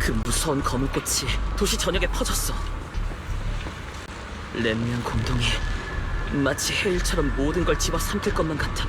그 무서운 검은 꽃이 도시 전역에 퍼졌어. 렘미안 공동이 마치 해일처럼 모든 걸 집어삼킬 것만 같아.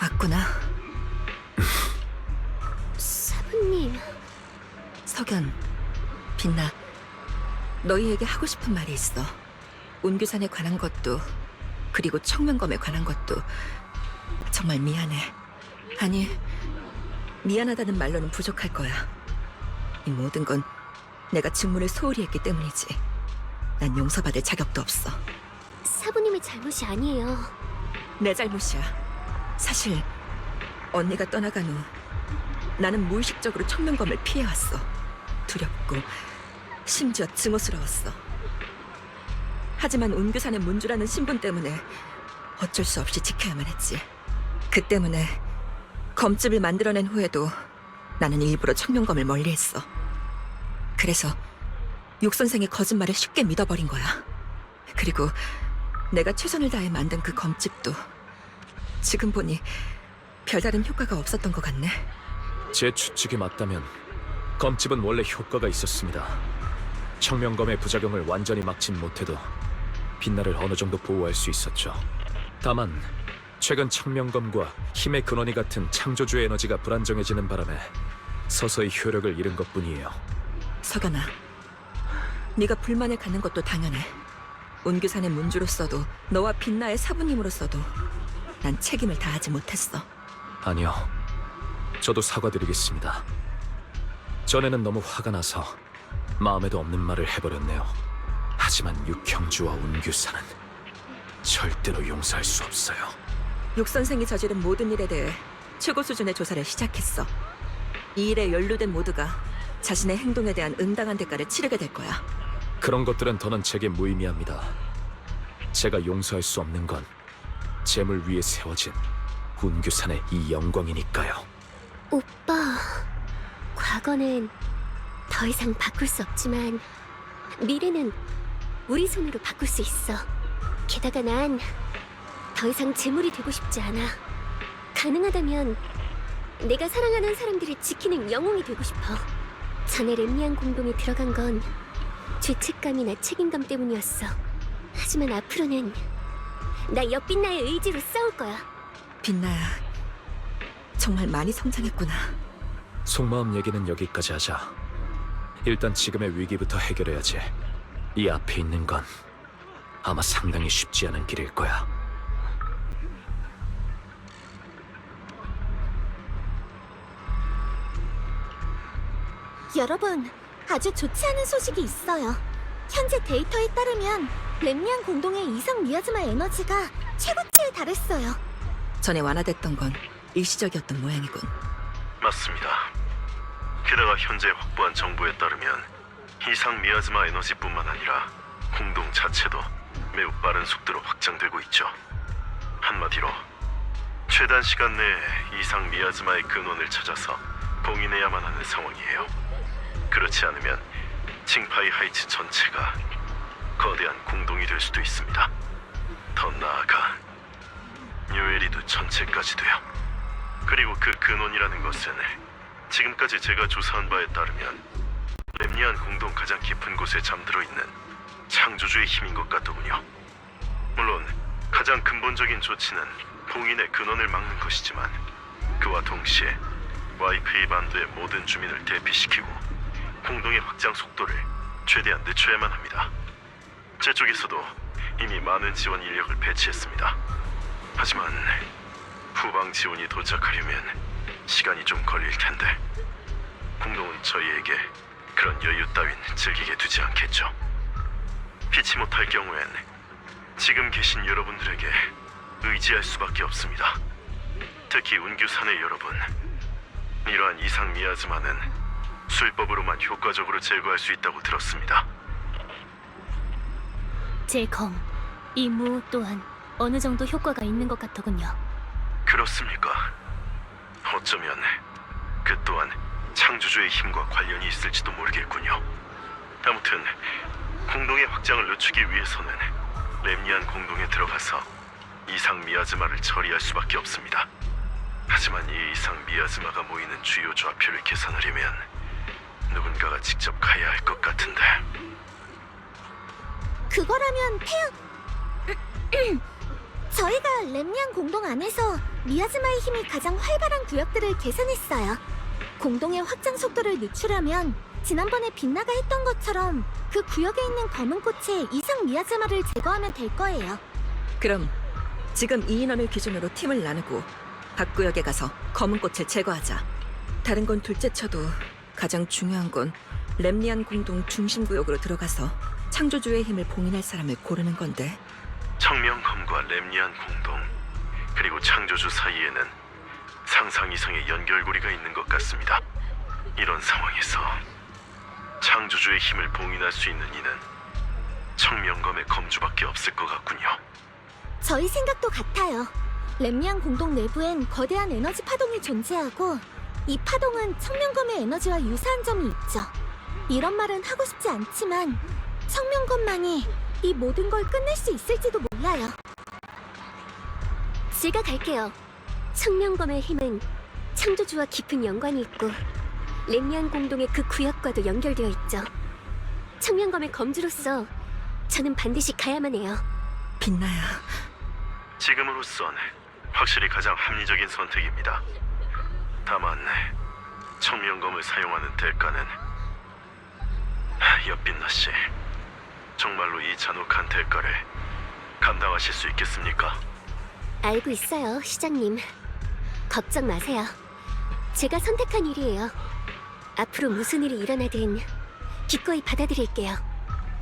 왔구나. 사부님. 석연, 빛나, 너희에게 하고 싶은 말이 있어. 온규산에 관한 것도, 그리고 청명검에 관한 것도 정말 미안해. 아니, 미안하다는 말로는 부족할 거야. 이 모든 건 내가 직무를 소홀히 했기 때문이지. 난 용서받을 자격도 없어. 사부님의 잘못이 아니에요. 내 잘못이야. 사실 언니가 떠나간 후 나는 무의식적으로 청명검을 피해왔어. 두렵고 심지어 증오스러웠어. 하지만 온규산의 문주라는 신분 때문에 어쩔 수 없이 지켜야만 했지. 그 때문에 검집을 만들어낸 후에도 나는 일부러 청명검을 멀리했어. 그래서 육선생의 거짓말을 쉽게 믿어버린 거야. 그리고 내가 최선을 다해 만든 그 검집도 지금 보니 별다른 효과가 없었던 것 같네. 제 추측이 맞다면 검집은 원래 효과가 있었습니다. 청명검의 부작용을 완전히 막진 못해도 빛나를 어느 정도 보호할 수 있었죠. 다만 최근 청명검과 힘의 근원이 같은 창조주의 에너지가 불안정해지는 바람에 서서히 효력을 잃은 것뿐이에요. 석연아, 네가 불만을 갖는 것도 당연해. 온규산의 문주로서도 너와 빛나의 사부님으로서도 난 책임을 다하지 못했어. 아니요, 저도 사과드리겠습니다. 전에는 너무 화가 나서 마음에도 없는 말을 해버렸네요. 하지만 육형주와 온규산은 절대로 용서할 수 없어요. 육선생이 저지른 모든 일에 대해 최고 수준의 조사를 시작했어. 이 일에 연루된 모두가 자신의 행동에 대한 응당한 대가를 치르게 될 거야. 그런 것들은 더는 제게 무의미합니다. 제가 용서할 수 없는 건 재물 위에 세워진 온규산의 이 영광이니까요. 오빠, 과거는 더 이상 바꿀 수 없지만 미래는 우리 손으로 바꿀 수 있어. 게다가 난 더 이상 재물이 되고 싶지 않아. 가능하다면 내가 사랑하는 사람들을 지키는 영웅이 되고 싶어. 전에 렘미안 공동에 들어간 건 죄책감이나 책임감 때문이었어. 하지만 앞으로는 나 옆빛나의 의지로 싸울 거야. 빛나야, 정말 많이 성장했구나. 속마음 얘기는 여기까지 하자. 일단 지금의 위기부터 해결해야지. 이 앞에 있는 건 아마 상당히 쉽지 않은 길일 거야. 여러분, 아주 좋지 않은 소식이 있어요. 현재 데이터에 따르면 렘미안 공동의 이상 미아즈마 에너지가 최고치에 달했어요. 전에 완화됐던 건 일시적이었던 모양이군. 맞습니다. 게다가 현재 확보한 정보에 따르면 이상 미아즈마 에너지뿐만 아니라 공동 자체도 매우 빠른 속도로 확장되고 있죠. 한마디로 최단 시간 내에 이상 미아즈마의 근원을 찾아서 봉인해야만 하는 상황이에요. 그렇지 않으면 칭파이 하이츠 전체가 거대한 공동이 될 수도 있습니다. 더 나아가 뉴에리도 전체까지도요. 그리고 그 근원이라는 것은 지금까지 제가 조사한 바에 따르면 렘니안 공동 가장 깊은 곳에 잠들어 있는 창조주의 힘인 것 같더군요. 물론 가장 근본적인 조치는 봉인의 근원을 막는 것이지만 그와 동시에 와이페이 반도의 모든 주민을 대피시키고 공동의 확장 속도를 최대한 늦춰야만 합니다. 제 쪽에서도 이미 많은 지원 인력을 배치했습니다. 하지만 후방 지원이 도착하려면 시간이 좀 걸릴 텐데 공동은 저희에게 그런 여유 따윈 즐기게 두지 않겠죠. 피치 못할 경우엔 지금 계신 여러분들에게 의지할 수밖에 없습니다. 특히 운규산의 여러분, 이러한 이상 미아즈마는 술법으로만 효과적으로 제거할 수 있다고 들었습니다. 제 검, 이 무 또한 어느 정도 효과가 있는 것 같더군요. 그렇습니까? 어쩌면 그 또한 창조주의 힘과 관련이 있을지도 모르겠군요. 아무튼 공동의 확장을 늦추기 위해서는 렘니안 공동에 들어가서 이상 미아즈마를 처리할 수밖에 없습니다. 하지만 이 이상 미아즈마가 모이는 주요 좌표를 계산하려면 누군가가 직접 가야 할 것 같은데. 그거라면 저희가 렘니안 공동 안에서 미아즈마의 힘이 가장 활발한 구역들을 계산했어요. 공동의 확장 속도를 늦추려면 지난번에 빛나가 했던 것처럼 그 구역에 있는 검은 꽃의 이상 미아즈마를 제거하면 될 거예요. 그럼 지금 이 인원을 기준으로 팀을 나누고 각 구역에 가서 검은 꽃을 제거하자. 다른 건 둘째 쳐도 가장 중요한 건 렘니안 공동 중심 구역으로 들어가서 창조주의 힘을 봉인할 사람을 고르는 건데. 청명검과 렘니안 공동 그리고 창조주 사이에는 상상 이상의 연결고리가 있는 것 같습니다. 이런 상황에서 창조주의 힘을 봉인할 수 있는 이는 청명검의 검주밖에 없을 것 같군요. 저희 생각도 같아요. 렘니안 공동 내부엔 거대한 에너지 파동이 존재하고 이 파동은 청명검의 에너지와 유사한 점이 있죠. 이런 말은 하고 싶지 않지만 청명검만이 이 모든 걸 끝낼 수 있을지도 몰라요. 제가 갈게요. 청명검의 힘은 창조주와 깊은 연관이 있고 렘니안 공동의 그 구역과도 연결되어 있죠. 청명검의 검주로서 저는 반드시 가야만 해요. 빛나야. 지금으로선 확실히 가장 합리적인 선택입니다. 다만 청명검을 사용하는 대가는 옆빛나 씨, 정말로 이 잔혹한 대가를 감당하실 수 있겠습니까? 알고 있어요, 시장님. 걱정 마세요. 제가 선택한 일이에요. 앞으로 무슨 일이 일어나든 기꺼이 받아들일게요.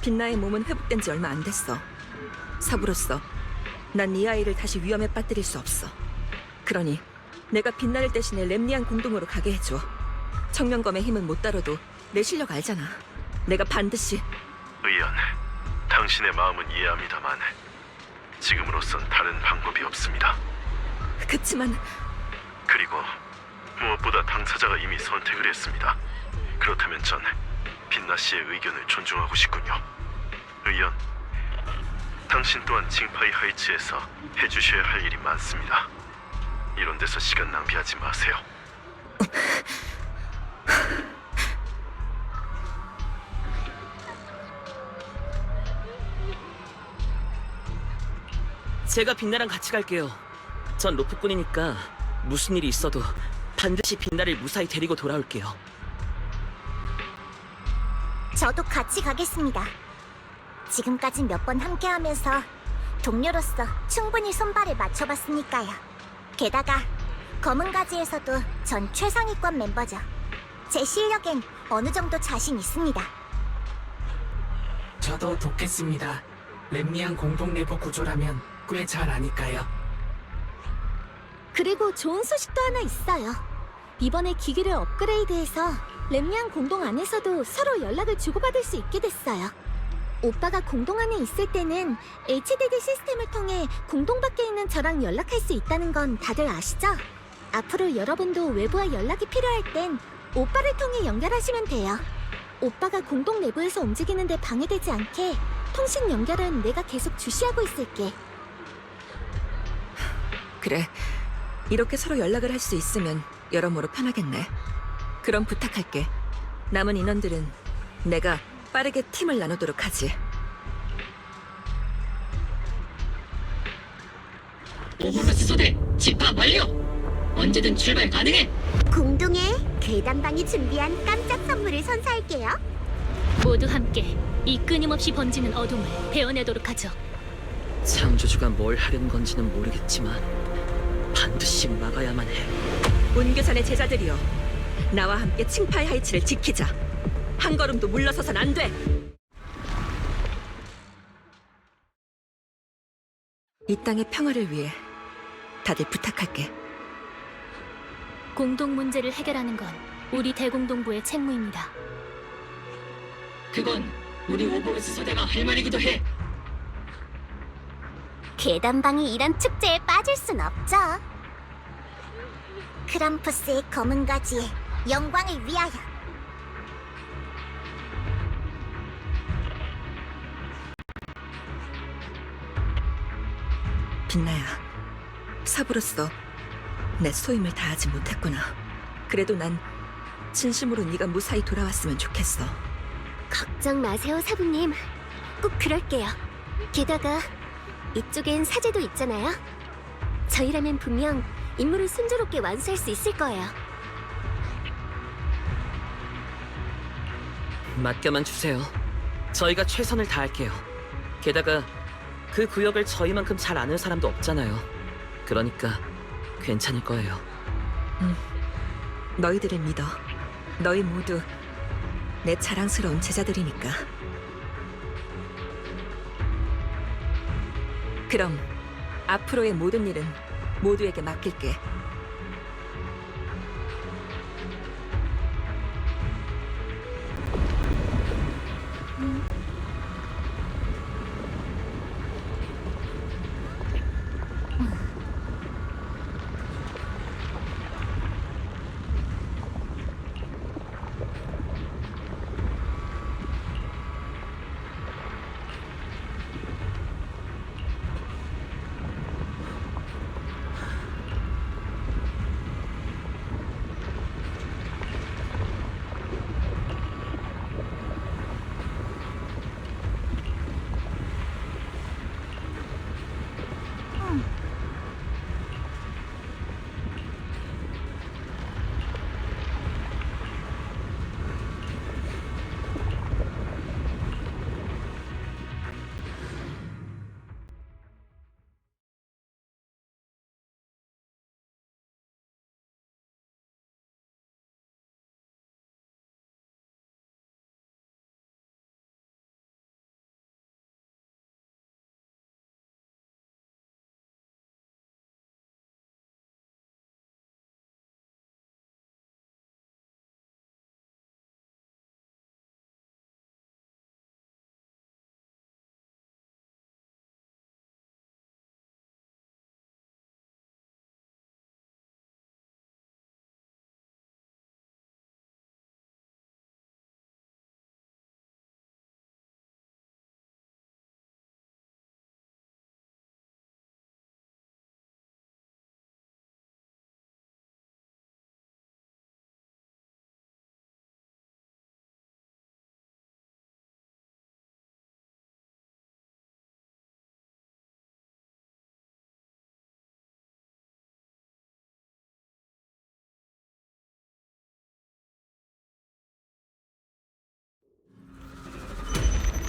빛나의 몸은 회복된 지 얼마 안 됐어. 사부로서 난 이 아이를 다시 위험에 빠뜨릴 수 없어. 그러니 내가 빛나를 대신에 렘니안 공동으로 가게 해줘. 청명검의 힘은 못 다뤄도 내 실력 알잖아. 내가 반드시. 의연, 당신의 마음은 이해합니다만 지금으로선 다른 방법이 없습니다. 그치만 그리고 무엇보다 당사자가 이미 선택을 했습니다. 그렇다면 전 빛나 씨의 의견을 존중하고 싶군요. 의연, 당신 또한 칭파이 하이츠에서 해주셔야 할 일이 많습니다. 이런 데서 시간 낭비하지 마세요. 제가 빛나랑 같이 갈게요. 전 로프꾼이니까 무슨 일이 있어도 반드시 빛나를 무사히 데리고 돌아올게요. 저도 같이 가겠습니다. 지금까지 몇 번 함께하면서 동료로서 충분히 손발을 맞춰봤으니까요. 게다가 검은 가지에서도 전 최상위권 멤버죠. 제 실력엔 어느 정도 자신 있습니다. 저도 돕겠습니다. 렘니안 공동 내부 구조라면 꽤 잘 아니까요. 그리고 좋은 소식도 하나 있어요. 이번에 기기를 업그레이드해서 렘니안 공동 안에서도 서로 연락을 주고받을 수 있게 됐어요. 오빠가 공동 안에 있을 때는 HDD 시스템을 통해 공동 밖에 있는 저랑 연락할 수 있다는 건 다들 아시죠? 앞으로 여러분도 외부와 연락이 필요할 땐 오빠를 통해 연결하시면 돼요. 오빠가 공동 내부에서 움직이는데 방해되지 않게 통신 연결은 내가 계속 주시하고 있을게. 그래. 이렇게 서로 연락을 할 수 있으면 여러모로 편하겠네. 그럼 부탁할게. 남은 인원들은 내가 빠르게 팀을 나누도록 하지. 오브로스 소대 집합 완료! 언제든 출발 가능해! 공동에 괴담방이 준비한 깜짝 선물을 선사할게요. 모두 함께 이 끊임없이 번지는 어둠을 베어내도록 하죠. 창조주가 뭘 하려는 건지는 모르겠지만 반드시 막아야만 해. 운교산의 제자들이여, 나와 함께 칭파이 하이츠를 지키자. 한 걸음도 물러서선 안 돼. 이 땅의 평화를 위해 다들 부탁할게. 공동 문제를 해결하는 건 우리 대공동부의 책무입니다. 그건 우리 오브로스 소대가 할 말이기도 해! 괴담방이 이런 축제에 빠질 순 없죠. 크람푸스의 검은 가지에 영광을 위하여. 빛나야, 사부로서 내 소임을 다하지 못했구나. 그래도 난 진심으로 네가 무사히 돌아왔으면 좋겠어. 걱정 마세요, 사부님. 꼭 그럴게요. 게다가 이쪽엔 사제도 있잖아요. 저희라면 분명 임무를 순조롭게 완수할 수 있을 거예요. 맡겨만 주세요. 저희가 최선을 다할게요. 게다가 그 구역을 저희만큼 잘 아는 사람도 없잖아요. 그러니까 괜찮을 거예요. 너희들을 믿어. 너희 모두 내 자랑스러운 제자들이니까. 그럼 앞으로의 모든 일은 모두에게 맡길게.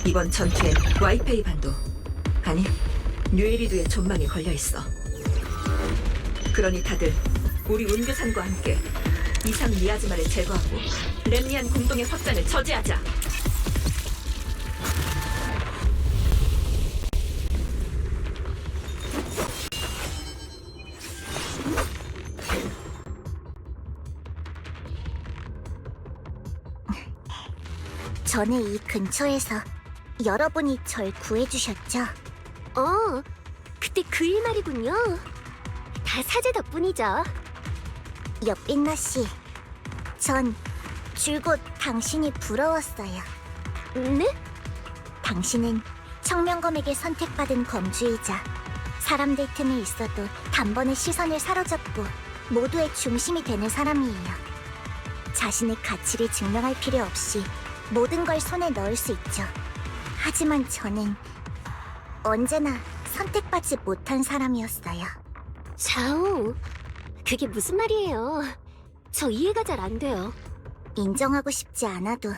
이번 전투엔 와이페이 반도, 아니 뉴에리두의 존망에 걸려있어. 그러니 다들 우리 운교산과 함께 이상 미아즈마를 제거하고 렘니안 공동의 확장을 저지하자. 전에 이 근처에서 여러분이 절 구해주셨죠? 그때 그 일 말이군요. 다 사제 덕분이죠. 옆빛나 씨, 전 줄곧 당신이 부러웠어요. 네? 당신은 청명검에게 선택받은 검주이자 사람들 틈에 있어도 단번에 시선을 사로잡고 모두의 중심이 되는 사람이에요. 자신의 가치를 증명할 필요 없이 모든 걸 손에 넣을 수 있죠. 하지만 저는 언제나 선택받지 못한 사람이었어요. 자오, 그게 무슨 말이에요? 저 이해가 잘 안 돼요. 인정하고 싶지 않아도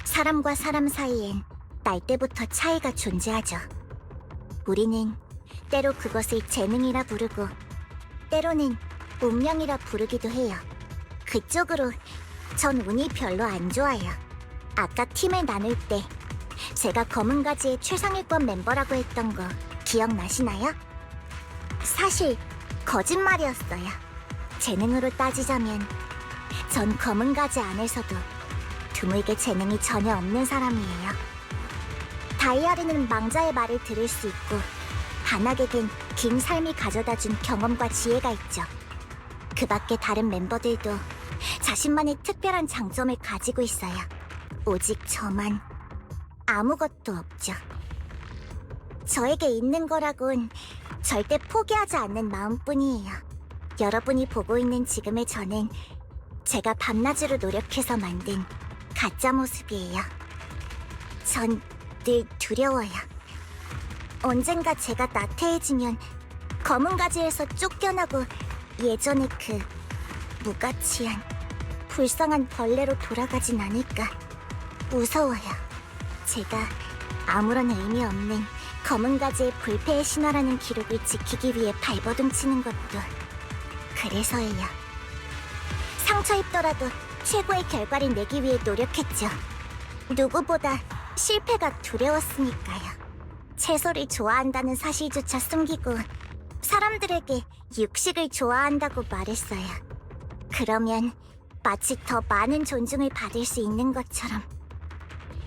사람과 사람 사이엔 날때부터 차이가 존재하죠. 우리는 때로 그것을 재능이라 부르고 때로는 운명이라 부르기도 해요. 그쪽으로 전 운이 별로 안 좋아요. 아까 팀을 나눌 때 제가 검은 가지의 최상위권 멤버라고 했던 거 기억나시나요? 사실 거짓말이었어요. 재능으로 따지자면 전 검은 가지 안에서도 드물게 재능이 전혀 없는 사람이에요. 다이아르는 망자의 말을 들을 수 있고 반악에겐 긴 삶이 가져다준 경험과 지혜가 있죠. 그 밖에 다른 멤버들도 자신만의 특별한 장점을 가지고 있어요. 오직 저만 아무것도 없죠. 저에게 있는 거라곤 절대 포기하지 않는 마음뿐이에요. 여러분이 보고 있는 지금의 저는 제가 밤낮으로 노력해서 만든 가짜 모습이에요. 전 늘 두려워요. 언젠가 제가 나태해지면 검은 가지에서 쫓겨나고 예전의 그 무가치한 불쌍한 벌레로 돌아가진 않을까 무서워요. 제가 아무런 의미 없는 검은 가지의 불패의 신화라는 기록을 지키기 위해 발버둥 치는 것도 그래서예요. 상처 입더라도 최고의 결과를 내기 위해 노력했죠. 누구보다 실패가 두려웠으니까요. 채소를 좋아한다는 사실조차 숨기고 사람들에게 육식을 좋아한다고 말했어요. 그러면 마치 더 많은 존중을 받을 수 있는 것처럼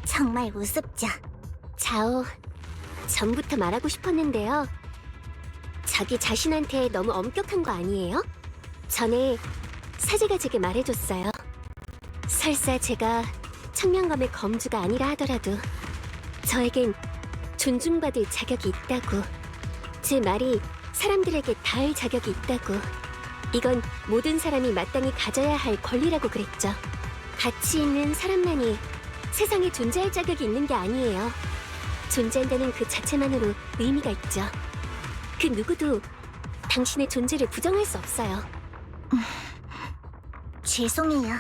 정말 우습죠. 자오, 전부터 말하고 싶었는데요. 자기 자신한테 너무 엄격한 거 아니에요? 전에 사제가 제게 말해줬어요. 설사 제가 청명검의 검주가 아니라 하더라도 저에겐 존중받을 자격이 있다고. 제 말이 사람들에게 닿을 자격이 있다고. 이건 모든 사람이 마땅히 가져야 할 권리라고 그랬죠. 가치 있는 사람만이 세상에 존재할 자격이 있는 게 아니에요. 존재한다는 그 자체만으로 의미가 있죠. 그 누구도 당신의 존재를 부정할 수 없어요. 죄송해요.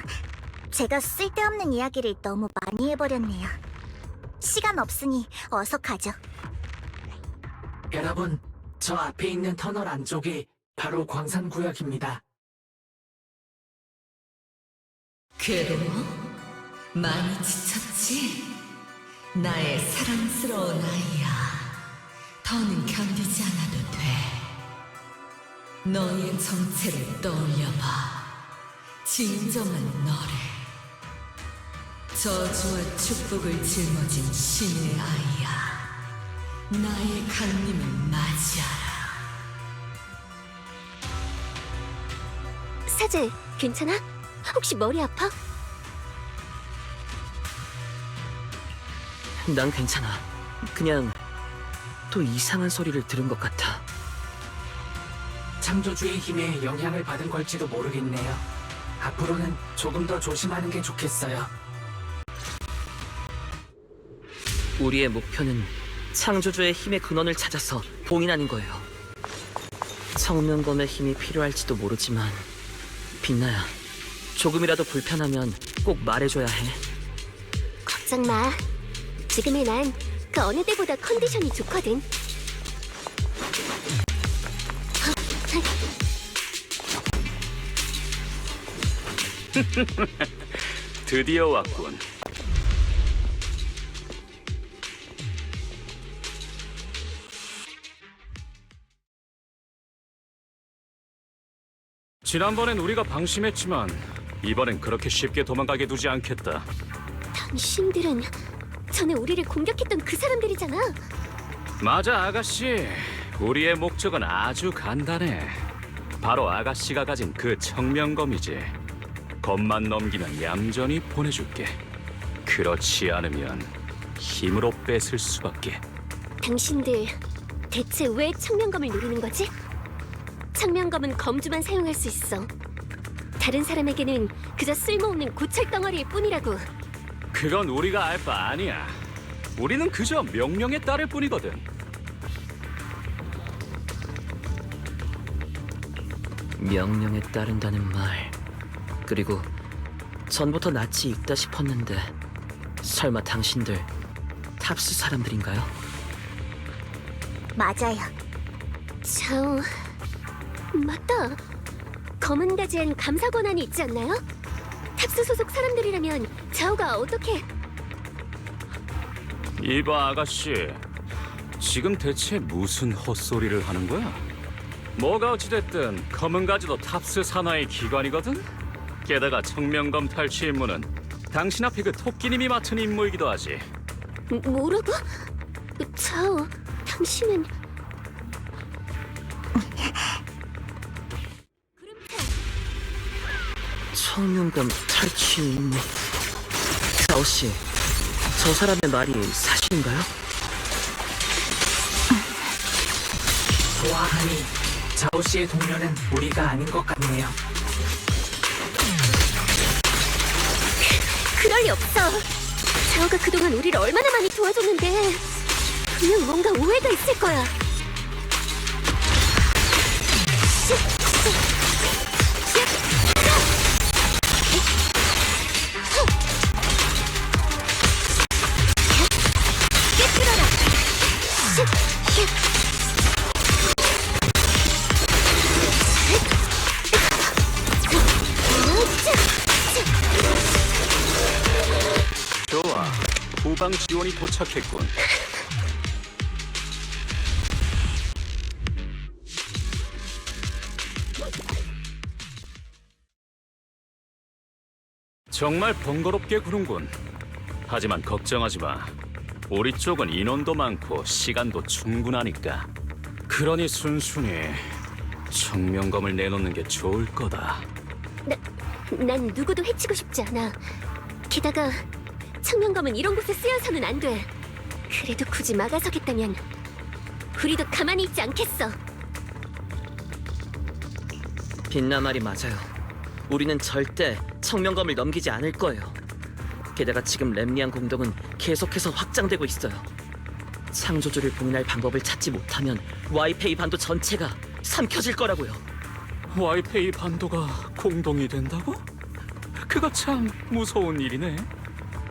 제가 쓸데없는 이야기를 너무 많이 해버렸네요. 시간 없으니 어서 가죠. 여러분, 저 앞에 있는 터널 안쪽이 바로 광산구역입니다. 괴로워? 많이 지쳤지? 나의 사랑스러운 아이야. 더는 견디지 않아도 돼. 너의 정체를 떠올려봐. 진정한 너를. 저주와 축복을 짊어진 신의 아이야. 나의 강림을 맞이하라. 사제, 괜찮아? 혹시 머리 아파? 난 괜찮아. 그냥 또 이상한 소리를 들은 것 같아. 창조주의 힘에 영향을 받은 걸지도 모르겠네요. 앞으로는 조금 더 조심하는 게 좋겠어요. 우리의 목표는 창조주의 힘의 근원을 찾아서 봉인하는 거예요. 청명검의 힘이 필요할지도 모르지만 빛나야, 조금이라도 불편하면 꼭 말해줘야 해. 걱정 마. 지금의 난 그 어느 때보다 컨디션이 좋거든. 드디어 왔군. 지난번엔 우리가 방심했지만 이번엔 그렇게 쉽게 도망가게 두지 않겠다. 당신들은 전에 우리를 공격했던 그 사람들이잖아. 맞아, 아가씨. 우리의 목적은 아주 간단해. 바로 아가씨가 가진 그 청명검이지. 검만 넘기면 얌전히 보내줄게. 그렇지 않으면 힘으로 뺏을 수밖에. 당신들 대체 왜 청명검을 노리는 거지? 청명검은 검주만 사용할 수 있어. 다른 사람에게는 그저 쓸모없는 고철 덩어리일 뿐이라고. 그건 우리가 알 바 아니야. 우리는 그저 명령에 따를 뿐이거든. 명령에 따른다는 말. 그리고 전부터 낯이 익다 싶었는데 설마 당신들 탑스 사람들인가요? 맞아요. 자오, 맞다. 검은 가지엔 감사 권한이 있지 않나요? 탑스 소속 사람들이라면 자오가 어떻게... 이봐, 아가씨. 지금 대체 무슨 헛소리를 하는 거야? 뭐가 어찌됐든 검은 가지도 탑스 산하의 기관이거든? 게다가 청명검 탈취 임무는 당신 앞에 그 토끼님이 맡은 임무이기도 하지. 뭐라고? 자오, 당신은... 청명검 탈취 임무. 자오씨, 저 사람의 말이 사실인가요? 보아하니 자오 씨의 동료는 우리가 아닌 것 같네요. 그럴 리 없어. 자오가 그동안 우리를 얼마나 많이 도와줬는데 분명 뭔가 오해가 있을 거야. 깨뜨려라. 좋아, 후방 지원이 도착했군. 정말 번거롭게 구는군. 하지만 걱정하지 마. 우리 쪽은 인원도 많고 시간도 충분하니까. 그러니 순순히 청명검을 내놓는 게 좋을 거다. 난 누구도 해치고 싶지 않아. 게다가 청명검은 이런 곳에 쓰여서는 안 돼. 그래도 굳이 막아서겠다면 우리도 가만히 있지 않겠어. 빛나 말이 맞아요. 우리는 절대 청명검을 넘기지 않을 거예요. 게다가 지금 렘리안 공동은 계속해서 확장되고 있어요. 창조주를 봉인할 방법을 찾지 못하면 와이페이 반도 전체가 삼켜질 거라고요. 와이페이 반도가 공동이 된다고? 그거 참 무서운 일이네.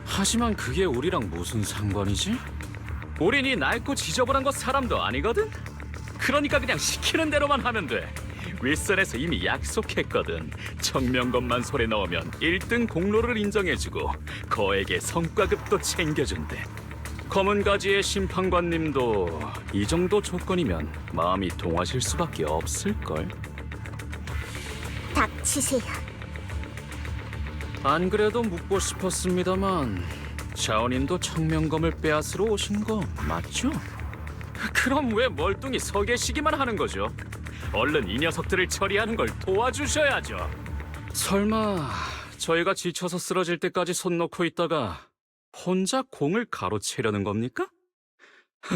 하지만 그게 우리랑 무슨 상관이지? 우린 이 낡고 지저분한 것 사람도 아니거든? 그러니까 그냥 시키는 대로만 하면 돼. 윌슨에서 이미 약속했거든. 청명검만 손에 넣으면 1등 공로를 인정해주고 거액의 성과급도 챙겨준대. 검은 가지의 심판관님도 이 정도 조건이면 마음이 동하실 수밖에 없을걸. 닥치세요. 안 그래도 묻고 싶었습니다만 자원님도 청명검을 빼앗으러 오신 거 맞죠? 그럼 왜 멀뚱히 서 계시기만 하는 거죠? 얼른 이 녀석들을 처리하는 걸 도와주셔야죠. 설마 저희가 지쳐서 쓰러질 때까지 손 놓고 있다가 혼자 공을 가로채려는 겁니까?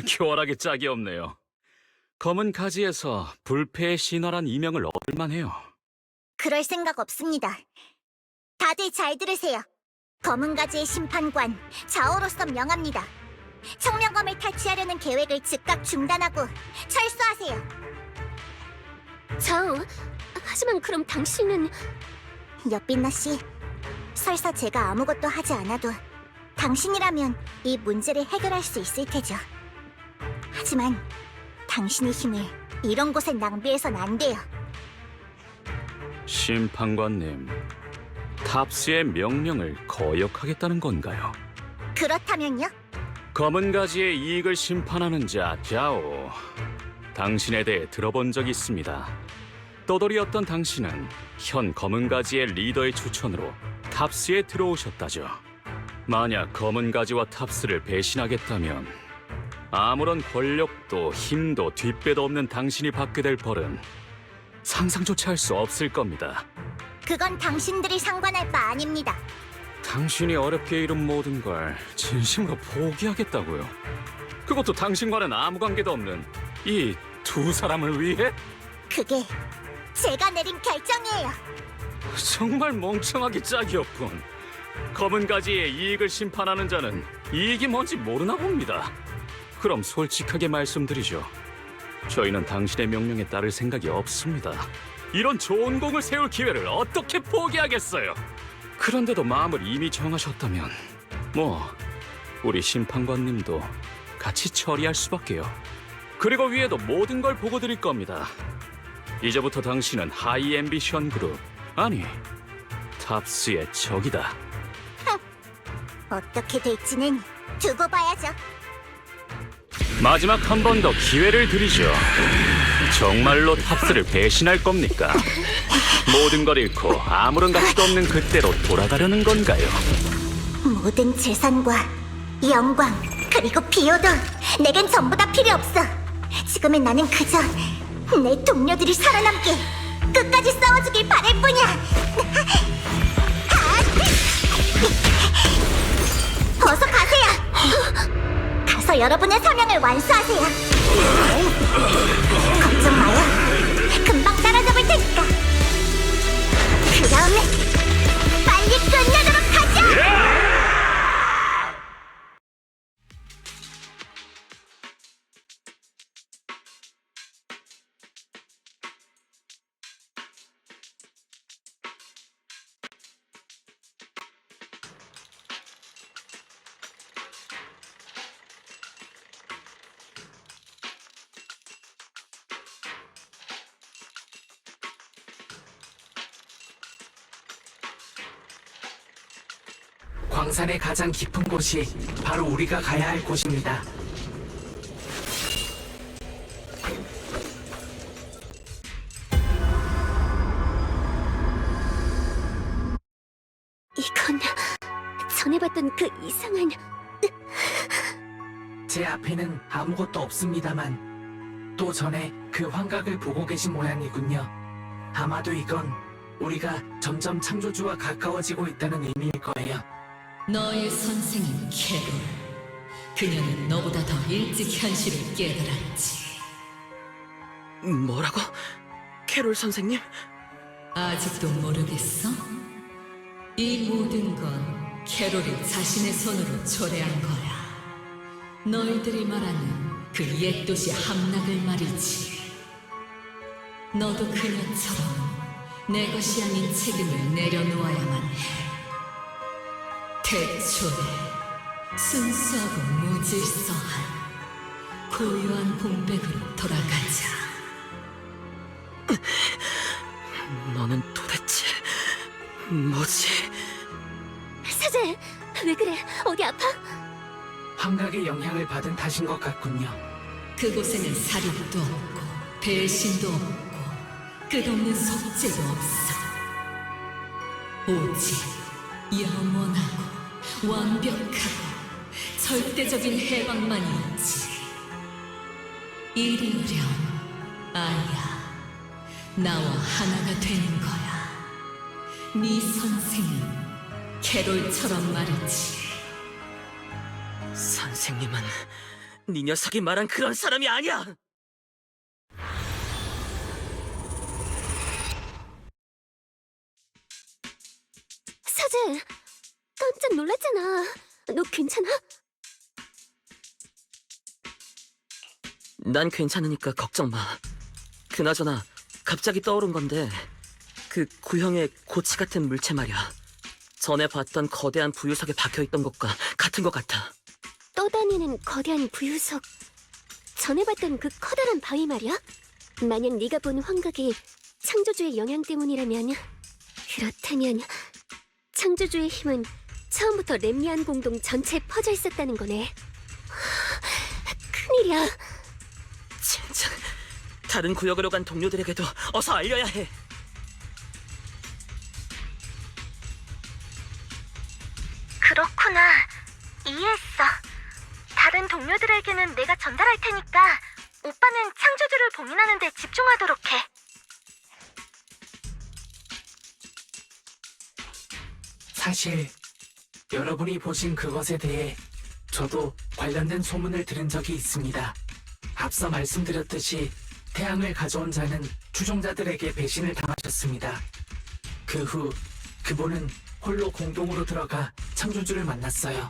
교활하게 짝이 없네요. 검은 가지에서 불패의 신화란 이명을 얻을만 해요. 그럴 생각 없습니다. 다들 잘 들으세요. 검은 가지의 심판관 자오로서 명합니다. 청명검을 탈취하려는 계획을 즉각 중단하고 철수하세요. 자오, 하지만 그럼 당신은... 엿빛나 씨, 설사 제가 아무것도 하지 않아도 당신이라면 이 문제를 해결할 수 있을 테죠. 하지만 당신의 힘을 이런 곳에 낭비해선 안 돼요. 심판관님, 탑스의 명령을 거역하겠다는 건가요? 그렇다면요? 검은 가지의 이익을 심판하는 자 자오, 당신에 대해 들어본 적이 있습니다. 떠돌이었던 당신은 현 검은 가지의 리더의 추천으로 탑스에 들어오셨다죠. 만약 검은 가지와 탑스를 배신하겠다면 아무런 권력도 힘도 뒷배도 없는 당신이 받게 될 벌은 상상조차 할 수 없을 겁니다. 그건 당신들이 상관할 바 아닙니다. 당신이 어렵게 이룬 모든 걸 진심으로 포기하겠다고요? 그것도 당신과는 아무 관계도 없는 이 두 사람을 위해? 그게 제가 내린 결정이에요. 정말 멍청하기 짝이었군. 검은 가지의 이익을 심판하는 자는 이익이 뭔지 모르나 봅니다. 그럼 솔직하게 말씀드리죠. 저희는 당신의 명령에 따를 생각이 없습니다. 이런 좋은 공을 세울 기회를 어떻게 포기하겠어요? 그런데도 마음을 이미 정하셨다면 우리 심판관님도 같이 처리할 수밖에요. 그리고 위에도 모든 걸 보고 드릴 겁니다. 이제부터 당신은 하이 앰비션 그룹, 아니 탑스의 적이다. 어떻게 될지는 두고 봐야죠. 마지막 한 번 더 기회를 드리죠. 정말로 탑스를 배신할 겁니까? 모든 걸 잃고 아무런 가치도 없는 그때로 돌아가려는 건가요? 모든 재산과 영광 그리고 비호도 내겐 전부 다 필요 없어. 지금의 나는 그저 내 동료들이 살아남게 끝까지 싸워주길 바랄 뿐이야. 어서 가세요. 가서 여러분의 사명을 완수하세요. 걱정 마요. 금방 따라잡을 테니까. 그 다음에 빨리 끝내도록 하죠. 광산의 가장 깊은 곳이 바로 우리가 가야 할 곳입니다. 이건 전에 봤던 그 이상한... 제 앞에는 아무것도 없습니다만 또 전에 그 환각을 보고 계신 모양이군요. 아마도 이건 우리가 점점 창조주와 가까워지고 있다는 의미일 거예요. 너의 선생인 캐롤. 그녀는 너보다 더 일찍 현실을 깨달았지. 뭐라고? 캐롤 선생님? 아직도 모르겠어? 이 모든 건 캐롤이 자신의 손으로 초래한 거야. 너희들이 말하는 그 옛 도시 함락을 말이지. 너도 그녀처럼 내 것이 아닌 책임을 내려놓아야만 해. 태초에 순수하고 무질서한 고요한 공백으로 돌아가자. 너는 도대체 뭐지? 사제, 왜 그래? 어디 아파? 환각의 영향을 받은 탓인 것 같군요. 그곳에는 사립도 없고 배신도 없고 끝없는 속죄도 없어. 오직 영원하고 완벽하고 절대적인 해방만이 있지. 이리우렴, 아야. 나와 하나가 되는 거야. 네 선생님 캐롤처럼 말이지. 선생님은 네 녀석이 말한 그런 사람이 아니야! 사제, 깜짝 놀랐잖아. 너 괜찮아? 난 괜찮으니까 걱정 마. 그나저나 갑자기 떠오른 건데 그 구형의 고치 같은 물체 말이야. 전에 봤던 거대한 부유석에 박혀있던 것과 같은 것 같아. 떠다니는 거대한 부유석. 전에 봤던 그 커다란 바위 말이야? 만약 네가 본 환각이 창조주의 영향 때문이라면, 그렇다면 창조주의 힘은 처음부터 렘리안 공동 전체에 퍼져 있었다는 거네. 큰일이야. 진짜 다른 구역으로 간 동료들에게도 어서 알려야 해. 그렇구나. 이해했어. 다른 동료들에게는 내가 전달할 테니까 오빠는 창조주를 봉인하는 데 집중하도록 해. 사실 여러분이 보신 그것에 대해 저도 관련된 소문을 들은 적이 있습니다. 앞서 말씀드렸듯이 태양을 가져온 자는 추종자들에게 배신을 당하셨습니다. 그 후 그분은 홀로 공동으로 들어가 창조주를 만났어요.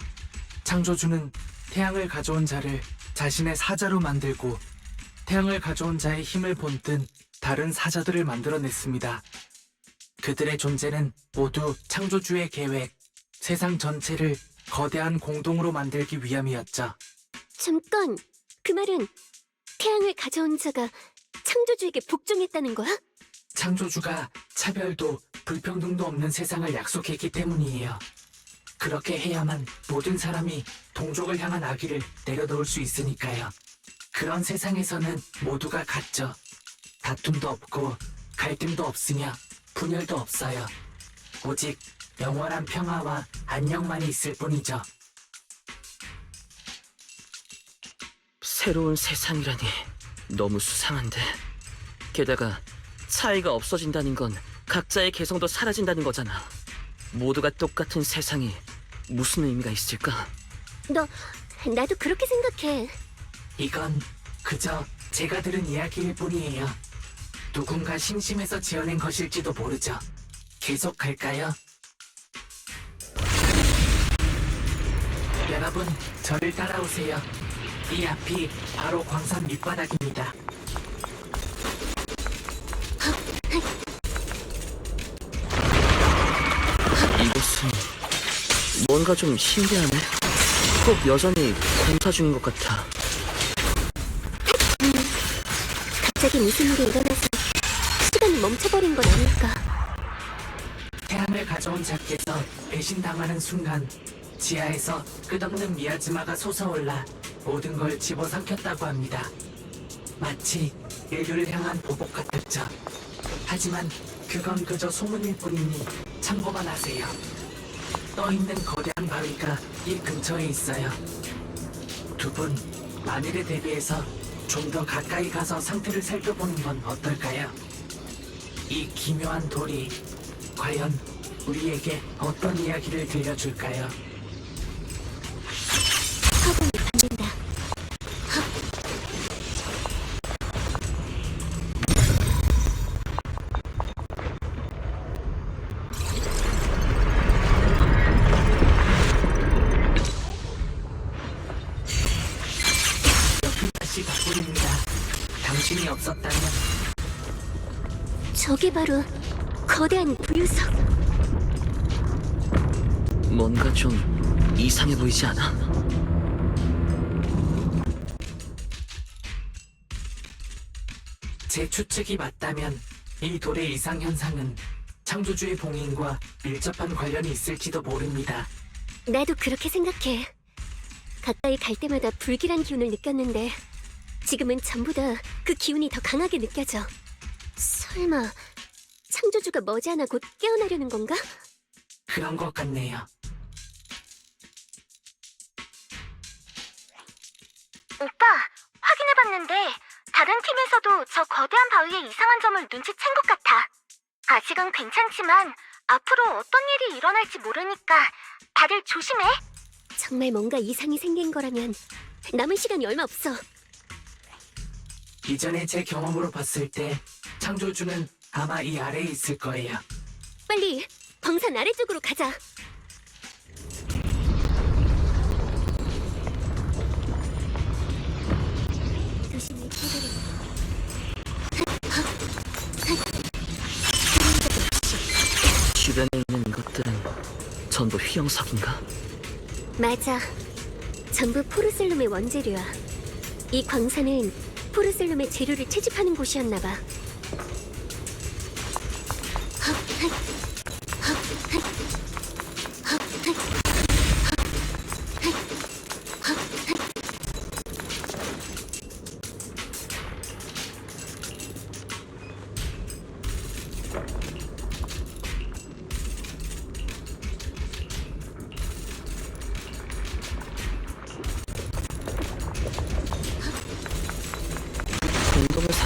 창조주는 태양을 가져온 자를 자신의 사자로 만들고 태양을 가져온 자의 힘을 본뜬 다른 사자들을 만들어냈습니다. 그들의 존재는 모두 창조주의 계획, 세상 전체를 거대한 공동으로 만들기 위함이었죠. 잠깐, 그 말은 태양을 가져온 자가 창조주에게 복종했다는 거야? 창조주가 차별도 불평등도 없는 세상을 약속했기 때문이에요. 그렇게 해야만 모든 사람이 동족을 향한 악의를 내려놓을 수 있으니까요. 그런 세상에서는 모두가 같죠. 다툼도 없고 갈등도 없으며 분열도 없어요. 오직 영원한 평화와 안녕만이 있을 뿐이죠. 새로운 세상이라니 너무 수상한데. 게다가 차이가 없어진다는 건 각자의 개성도 사라진다는 거잖아. 모두가 똑같은 세상이 무슨 의미가 있을까? 나도 그렇게 생각해. 이건 그저 제가 들은 이야기일 뿐이에요. 누군가 심심해서 지어낸 것일지도 모르죠. 계속 갈까요? 여러분, 저를 따라오세요. 이 앞이 바로 광산 밑바닥입니다. 이곳은 뭔가 좀 신기하네. 꼭 여전히 공사 중인 것 같아. 갑자기 무슨 일이 일어나서 시간이 멈춰버린 건 아닐까? 태양을 가져온 자께서 배신당하는 순간 지하에서 끝없는 미아즈마가 솟아올라 모든 걸 집어삼켰다고 합니다. 마치 인류를 향한 보복 같았죠. 하지만 그건 그저 소문일 뿐이니 참고만 하세요. 떠있는 거대한 바위가 이 근처에 있어요. 두 분 만일에 대비해서 좀 더 가까이 가서 상태를 살펴보는 건 어떨까요? 이 기묘한 돌이 과연 우리에게 어떤 이야기를 들려줄까요? 화분이 받는다. 다시 바꾸입니다. 당신이 없었다면 저게 바로 거대한 부유석. 뭔가 좀 이상해 보이지 않아? 제 추측이 맞다면 이 돌의 이상 현상은 창조주의 봉인과 밀접한 관련이 있을지도 모릅니다. 나도 그렇게 생각해. 가까이 갈 때마다 불길한 기운을 느꼈는데 지금은 전부 다 그 기운이 더 강하게 느껴져. 설마 창조주가 머지않아 곧 깨어나려는 건가? 그런 것 같네요. 오빠, 확인해봤는데 다른 팀에서도 저 거대한 바위의 이상한 점을 눈치챈 것 같아. 아직은 괜찮지만 앞으로 어떤 일이 일어날지 모르니까 다들 조심해. 정말 뭔가 이상이 생긴 거라면 남은 시간이 얼마 없어. 이전에 제 경험으로 봤을 때 창조주는 아마 이 아래에 있을 거예요. 빨리 광산 아래쪽으로 가자. 조심히 기다려. 주변에 있는 것들은 전부 휘영석인가? 맞아. 전부 포르셀lum의 원재료야. 이 광산은 포르셀lum의 재료를 채집하는 곳이었나 봐.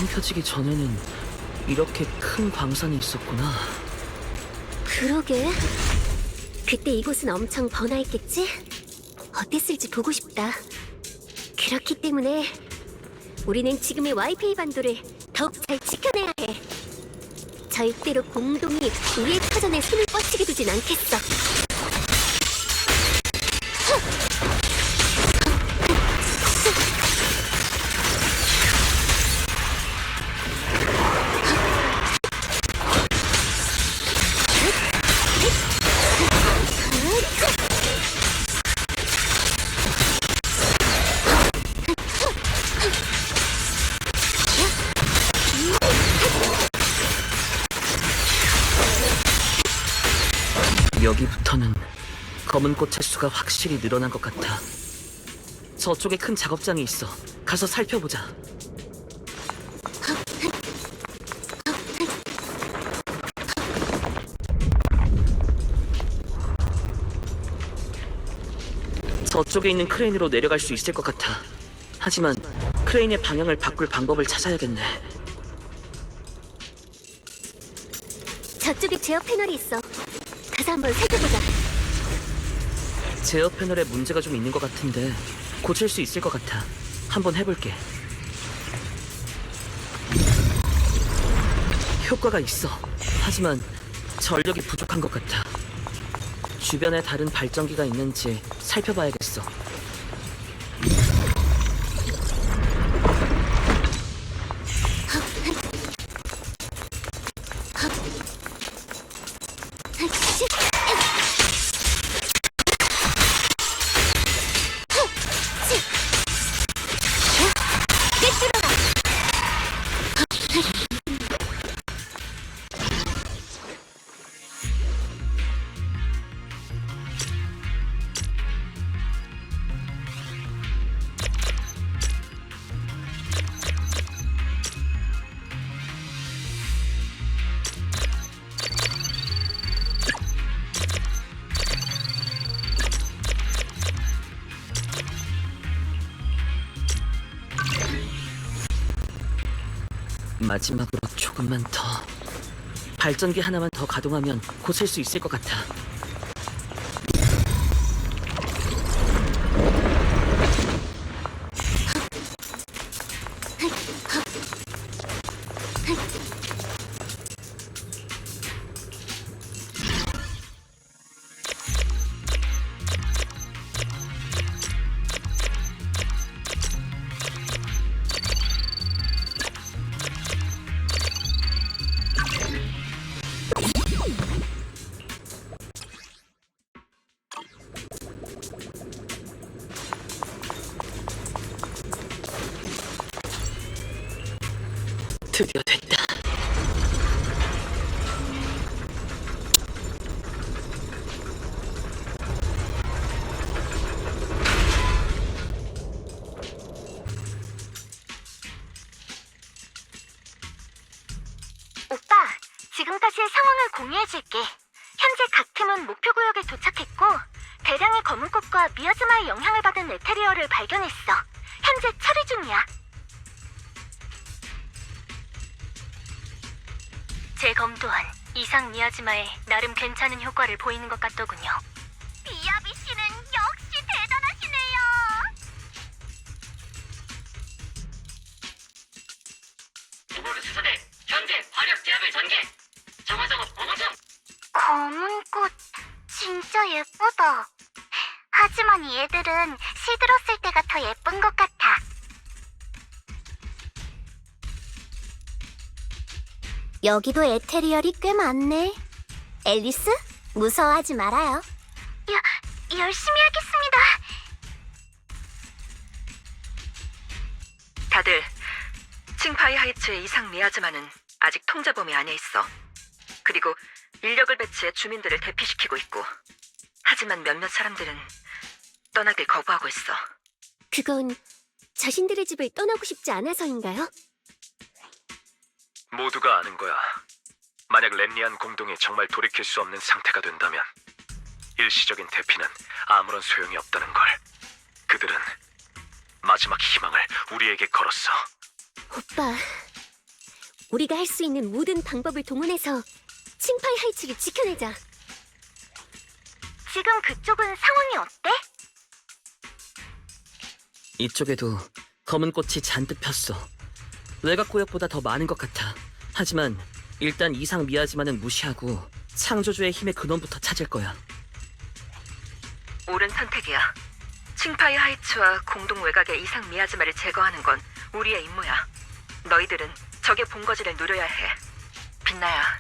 펴지기 전에는 이렇게 큰 광산이 있었구나. 그러게. 그때 이곳은 엄청 번화했겠지? 어땠을지 보고 싶다. 그렇기 때문에 우리는 지금의 와이페이 반도를 더욱 잘 지켜내야 해. 절대로 공동이 우리의 터전에 손을 뻗치게 두진 않겠어. 여기부터는 검은 꽃의 수가 확실히 늘어난 것 같아. 저쪽에 큰 작업장이 있어. 가서 살펴보자. 저쪽에 있는 크레인으로 내려갈 수 있을 것 같아. 하지만 크레인의 방향을 바꿀 방법을 찾아야겠네. 저쪽에 제어 패널이 있어. 가서 한번 살펴보자. 제어 패널에 문제가 좀 있는 것 같은데 고칠 수 있을 것 같아. 한번 해볼게. 효과가 있어. 하지만 전력이 부족한 것 같아. 주변에 다른 발전기가 있는지 살펴봐야겠어. 마지막으로 조금만 더. 발전기 하나만 더 가동하면 고칠 수 있을 것 같아. 드디어 됐다. 오빠, 지금까지의 상황을 공유해줄게. 현재 각 팀은 목표 구역에 도착했고 대량의 검은 꽃과 미아즈마의 영향을 받은 에테리어를 발견했어. 현재 처리 중이야. 재검도한 이상 미아즈마에 나름 괜찮은 효과를 보이는 것 같더군요. 미야비 씨는 역시 대단하시네요. 오버로드 수사대 현재 화력 제압을 전개. 정화작업 보고 중. 검은 꽃 진짜 예쁘다. 하지만 얘들은 시들었을 때가 더 예쁜 것 같아. 여기도 에테리얼이 꽤 많네. 앨리스, 무서워하지 말아요. 열심히 하겠습니다. 다들 칭파이 하이츠의 이상 미아즈마는 아직 통제 범위 안에 있어. 그리고 인력을 배치해 주민들을 대피시키고 있고. 하지만 몇몇 사람들은 떠나길 거부하고 있어. 그건 자신들의 집을 떠나고 싶지 않아서인가요? 모두가 아는 거야. 만약 렘니안 공동이 정말 돌이킬 수 없는 상태가 된다면 일시적인 대피는 아무런 소용이 없다는 걸. 그들은 마지막 희망을 우리에게 걸었어. 오빠, 우리가 할 수 있는 모든 방법을 동원해서 칭파이 하이츠를 지켜내자. 지금 그쪽은 상황이 어때? 이쪽에도 검은 꽃이 잔뜩 폈어. 외곽구역보다 더 많은 것 같아. 하지만 일단 이상 미야지마는 무시하고 창조주의 힘의 근원부터 찾을 거야. 옳은 선택이야. 칭파이 하이츠와 공동 외곽의 이상 미야지마를 제거하는 건 우리의 임무야. 너희들은 적의 본거지를 노려야 해. 빛나야,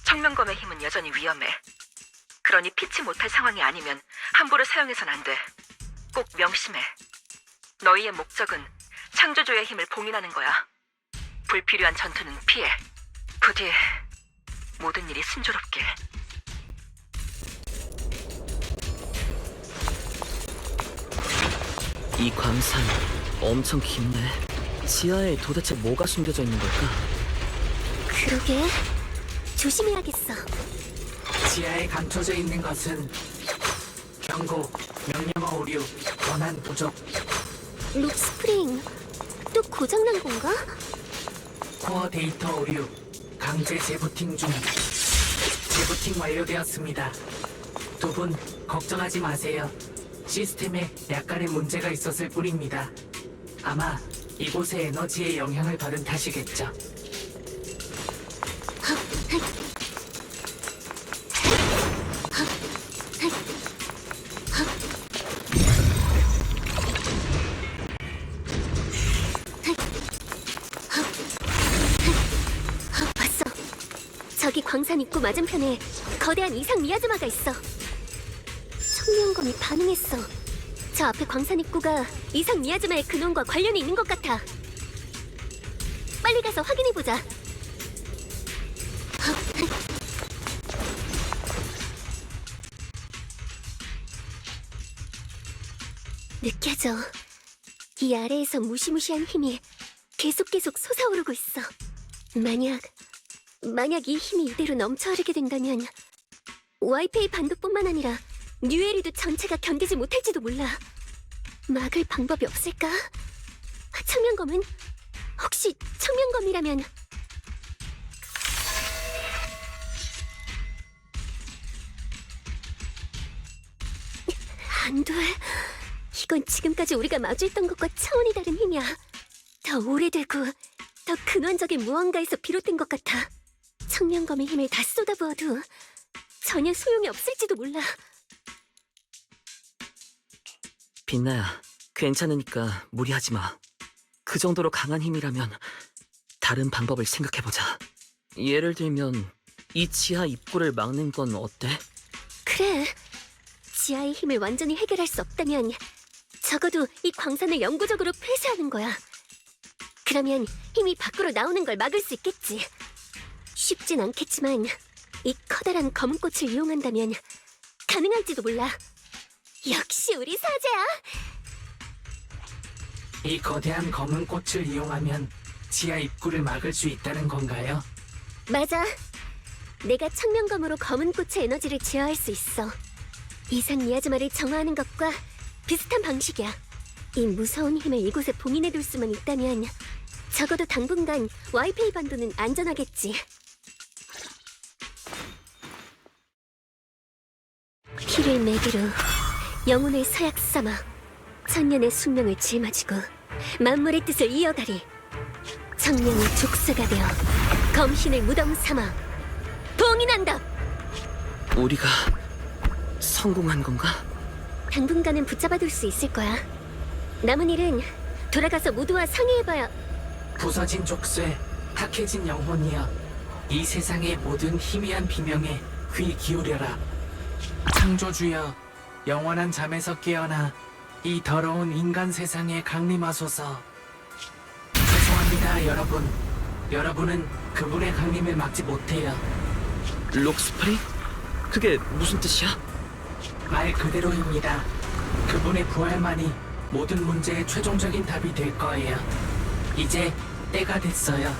청명검의 힘은 여전히 위험해. 그러니 피치 못할 상황이 아니면 함부로 사용해선 안 돼. 꼭 명심해. 너희의 목적은 창조주의 힘을 봉인하는 거야. 불필요한 전투는 피해. 부디 모든 일이 순조롭게. 이 광산 엄청 깊네. 지하에 도대체 뭐가 숨겨져 있는 걸까? 그러게. 조심해야겠어. 지하에 감춰져 있는 것은 경고, 명령어 오류, 권한 부족, 룩스프링 또 고장난 건가? 코어 데이터 오류, 강제 재부팅 중. 재부팅 완료되었습니다. 두 분 걱정하지 마세요. 시스템에 약간의 문제가 있었을 뿐입니다. 아마 이곳의 에너지의 영향을 받은 탓이겠죠. 봤어. 저기 광산 입구 맞은편에 거대한 이상 미야즈마가 있어. 청명검이 반응했어. 저 앞에 광산 입구가 이상 미야즈마의 근원과 관련이 있는 것 같아. 빨리 가서 확인해보자. 느껴져. 이 아래에서 무시무시한 힘이 계속 솟아오르고 있어. 만약 이 힘이 이대로 넘쳐 흐르게 된다면 와이페이 반도뿐만 아니라 뉴에리도 전체가 견디지 못할지도 몰라. 막을 방법이 없을까? 청명검은? 혹시 청명검이라면... 안 돼. 이건 지금까지 우리가 마주했던 것과 차원이 다른 힘이야. 더 오래되고 더 근원적인 무언가에서 비롯된 것 같아. 청명검의 힘을 다 쏟아부어도 전혀 소용이 없을지도 몰라. 빛나야, 괜찮으니까 무리하지 마. 그 정도로 강한 힘이라면 다른 방법을 생각해보자. 예를 들면 이 지하 입구를 막는 건 어때? 그래. 지하의 힘을 완전히 해결할 수 없다면 적어도 이 광산을 영구적으로 폐쇄하는 거야. 그러면 힘이 밖으로 나오는 걸 막을 수 있겠지. 쉽진 않겠지만 이 커다란 검은 꽃을 이용한다면 가능할지도 몰라. 역시 우리 사제야. 이 거대한 검은 꽃을 이용하면 지하 입구를 막을 수 있다는 건가요? 맞아. 내가 청명검으로 검은 꽃의 에너지를 제어할 수 있어. 이상 미야즈마를 정화하는 것과 비슷한 방식이야. 이 무서운 힘을 이곳에 봉인해둘 수만 있다면 적어도 당분간 와이페이 반도는 안전하겠지. 피를 매기로 영혼을 서약 삼아 천년의 숙명을 짊어지고 만물의 뜻을 이어가리. 청명의 족쇄가 되어 검신을 무덤 삼아 봉인한다. 우리가 성공한 건가? 당분간은 붙잡아둘 수 있을 거야. 남은 일은 돌아가서 모두와 상의해봐야. 부서진 족쇄, 탁해진 영혼이여, 이 세상의 모든 희미한 비명에 귀 기울여라. 창조주여, 영원한 잠에서 깨어나 이 더러운 인간 세상에 강림하소서. 죄송합니다, 여러분. 여러분은 그분의 강림을 막지 못해요. 록스프링? 그게 무슨 뜻이야? 말 그대로입니다. 그분의 부활만이 모든 문제의 최종적인 답이 될 거예요. 이제 때가 됐어요.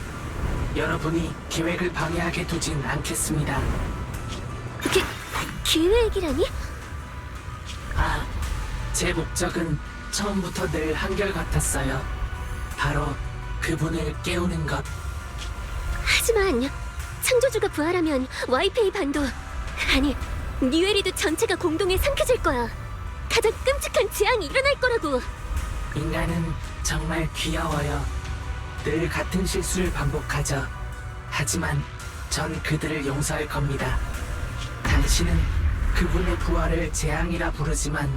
여러분이 계획을 방해하게 두진 않겠습니다. 기획이라니? 제 목적은 처음부터 늘 한결같았어요. 바로 그분을 깨우는 것. 하지만 창조주가 부활하면 와이페이 반도, 아니 뉴에리도 전체가 공동에 삼켜질 거야. 가장 끔찍한 재앙이 일어날 거라고. 인간은 정말 귀여워요. 늘 같은 실수를 반복하죠. 하지만 전 그들을 용서할 겁니다. 당신은 그분의 부활을 재앙이라 부르지만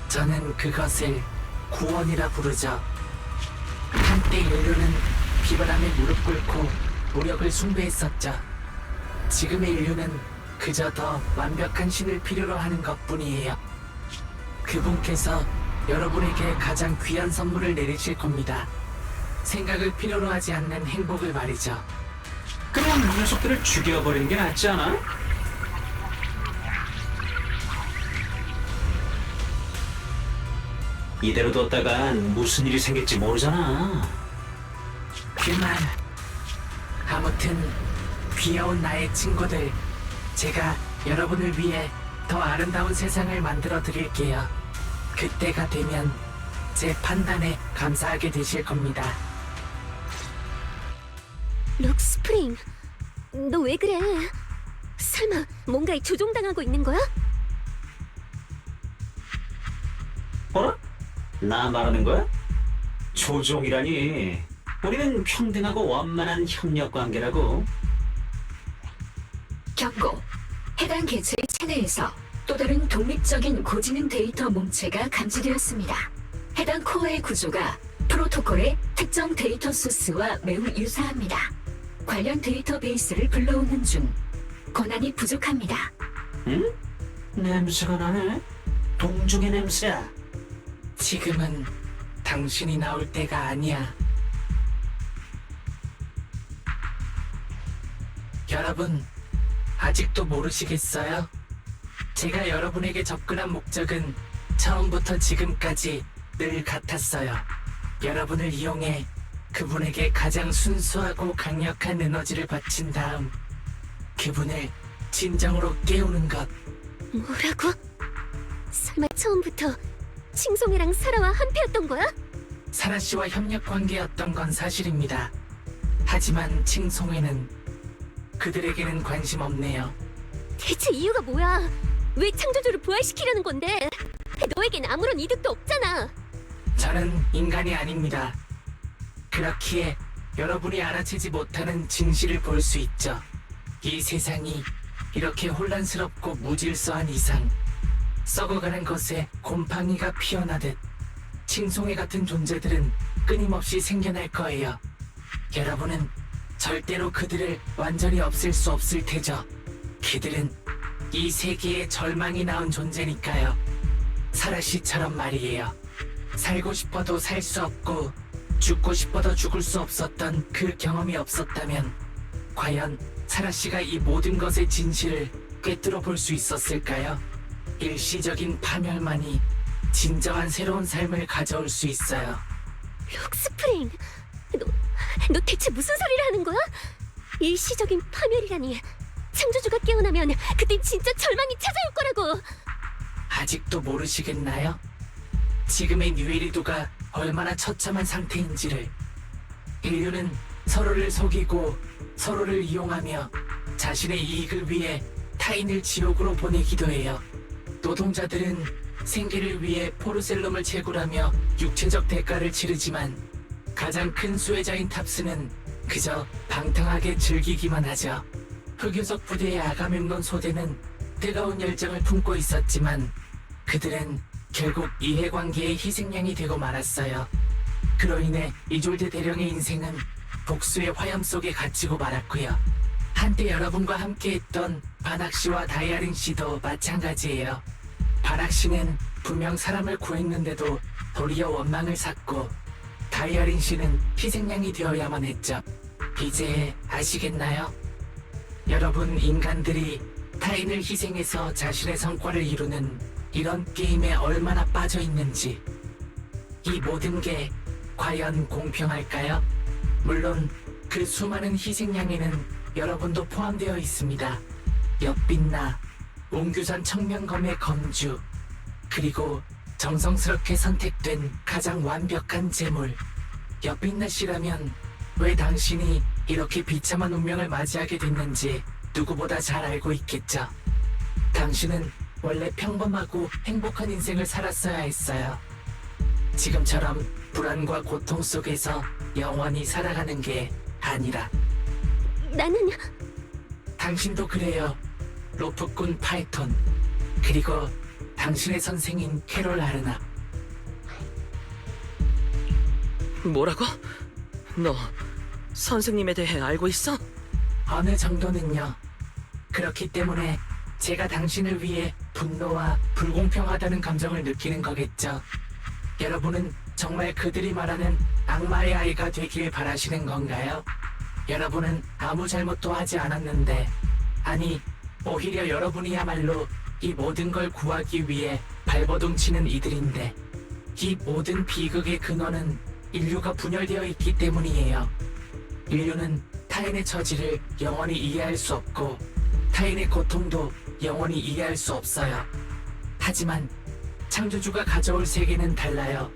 저는 그것을 구원이라 부르죠. 한때 인류는 비바람에 무릎 꿇고 노력을 숭배했었죠. 지금의 인류는 그저 더 완벽한 신을 필요로 하는 것뿐이에요. 그분께서 여러분에게 가장 귀한 선물을 내리실 겁니다. 생각을 필요로 하지 않는 행복을 말이죠. 그냥 이 녀석들을 죽여버리는 게 낫지 않아? 이대로 뒀다간 무슨 일이 생길지 모르잖아. 그만. 아무튼 귀여운 나의 친구들, 제가 여러분을 위해 더 아름다운 세상을 만들어 드릴게요. 그때가 되면 제 판단에 감사하게 되실 겁니다. 룩스프링, 너 왜 그래? 설마 뭔가에 조종당하고 있는 거야? 어라? 나 말하는 거야? 조종이라니. 우리는 평등하고 원만한 협력 관계라고. 경고. 해당 개체의 체내에서 또 다른 독립적인 고지능 데이터 몸체가 감지되었습니다. 해당 코어의 구조가 프로토콜의 특정 데이터 소스와 매우 유사합니다. 관련 데이터베이스를 불러오는 중. 권한이 부족합니다. 응? 냄새가 나네. 동족의 냄새야. 지금은 당신이 나올 때가 아니야. 여러분, 아직도 모르시겠어요? 제가 여러분에게 접근한 목적은 처음부터 지금까지 늘 같았어요. 여러분을 이용해 그분에게 가장 순수하고 강력한 에너지를 바친 다음 그분을 진정으로 깨우는 것. 뭐라고? 설마 처음부터 칭송이랑 사라와 한패였던 거야? 사라 씨와 협력 관계였던 건 사실입니다. 하지만 칭송에는 그들에게는 관심 없네요. 대체 이유가 뭐야? 왜 창조주를 부활시키려는 건데? 너에겐 아무런 이득도 없잖아. 저는 인간이 아닙니다. 그렇기에 여러분이 알아채지 못하는 진실을 볼 수 있죠. 이 세상이 이렇게 혼란스럽고 무질서한 이상, 썩어가는 것에 곰팡이가 피어나듯 칭송이 같은 존재들은 끊임없이 생겨날 거예요. 여러분은 절대로 그들을 완전히 없앨 수 없을 테죠. 그들은 이 세계에 절망이 낳은 존재니까요. 사라 씨처럼 말이에요. 살고 싶어도 살 수 없고 죽고 싶어도 죽을 수 없었던 그 경험이 없었다면 과연 사라 씨가 이 모든 것의 진실을 꿰뚫어 볼 수 있었을까요? 일시적인 파멸만이 진정한 새로운 삶을 가져올 수 있어요. 룩스프링, 너 대체 무슨 소리를 하는 거야? 일시적인 파멸이라니. 창조주가 깨어나면 그땐 진짜 절망이 찾아올 거라고. 아직도 모르시겠나요? 지금의 뉴에리도가 얼마나 처참한 상태인지를. 인류는 서로를 속이고 서로를 이용하며 자신의 이익을 위해 타인을 지옥으로 보내기도 해요. 노동자들은 생계를 위해 포르셀럼을 채굴하며 육체적 대가를 치르지만 가장 큰 수혜자인 탑스는 그저 방탕하게 즐기기만 하죠. 흑요석 부대의 아가멤논 소대는 뜨거운 열정을 품고 있었지만 그들은 결국 이해관계의 희생양이 되고 말았어요. 그로 인해 이졸드 대령의 인생은 복수의 화염 속에 갇히고 말았고요. 한때 여러분과 함께했던 바낙 씨와 다이아린 씨도 마찬가지예요. 바낙 씨는 분명 사람을 구했는데도 도리어 원망을 샀고 다이아린 씨는 희생양이 되어야만 했죠. 이제 아시겠나요? 여러분 인간들이 타인을 희생해서 자신의 성과를 이루는 이런 게임에 얼마나 빠져 있는지. 이 모든 게 과연 공평할까요? 물론 그 수많은 희생양에는 여러분도 포함되어 있습니다. 엿빛나 옹규산 청명검의 검주, 그리고 정성스럽게 선택된 가장 완벽한 재물. 엿빛나 씨라면 왜 당신이 이렇게 비참한 운명을 맞이하게 됐는지 누구보다 잘 알고 있겠죠. 당신은 원래 평범하고 행복한 인생을 살았어야 했어요. 지금처럼 불안과 고통 속에서 영원히 살아가는 게 아니라. 나는 당신도 그래요. 로프꾼 파이톤. 그리고 당신의 선생인 캐롤 아르나. 뭐라고? 너 선생님에 대해 알고 있어? 어느 정도는요. 그렇기 때문에 제가 당신을 위해 분노와 불공평하다는 감정을 느끼는 거겠죠. 여러분은 정말 그들이 말하는 악마의 아이가 되길 바라시는 건가요? 여러분은 아무 잘못도 하지 않았는데, 아니, 오히려 여러분이야말로 이 모든 걸 구하기 위해 발버둥 치는 이들인데, 이 모든 비극의 근원은 인류가 분열되어 있기 때문이에요. 인류는 타인의 처지를 영원히 이해할 수 없고, 타인의 고통도 영원히 이해할 수 없어요. 하지만 창조주가 가져올 세계는 달라요.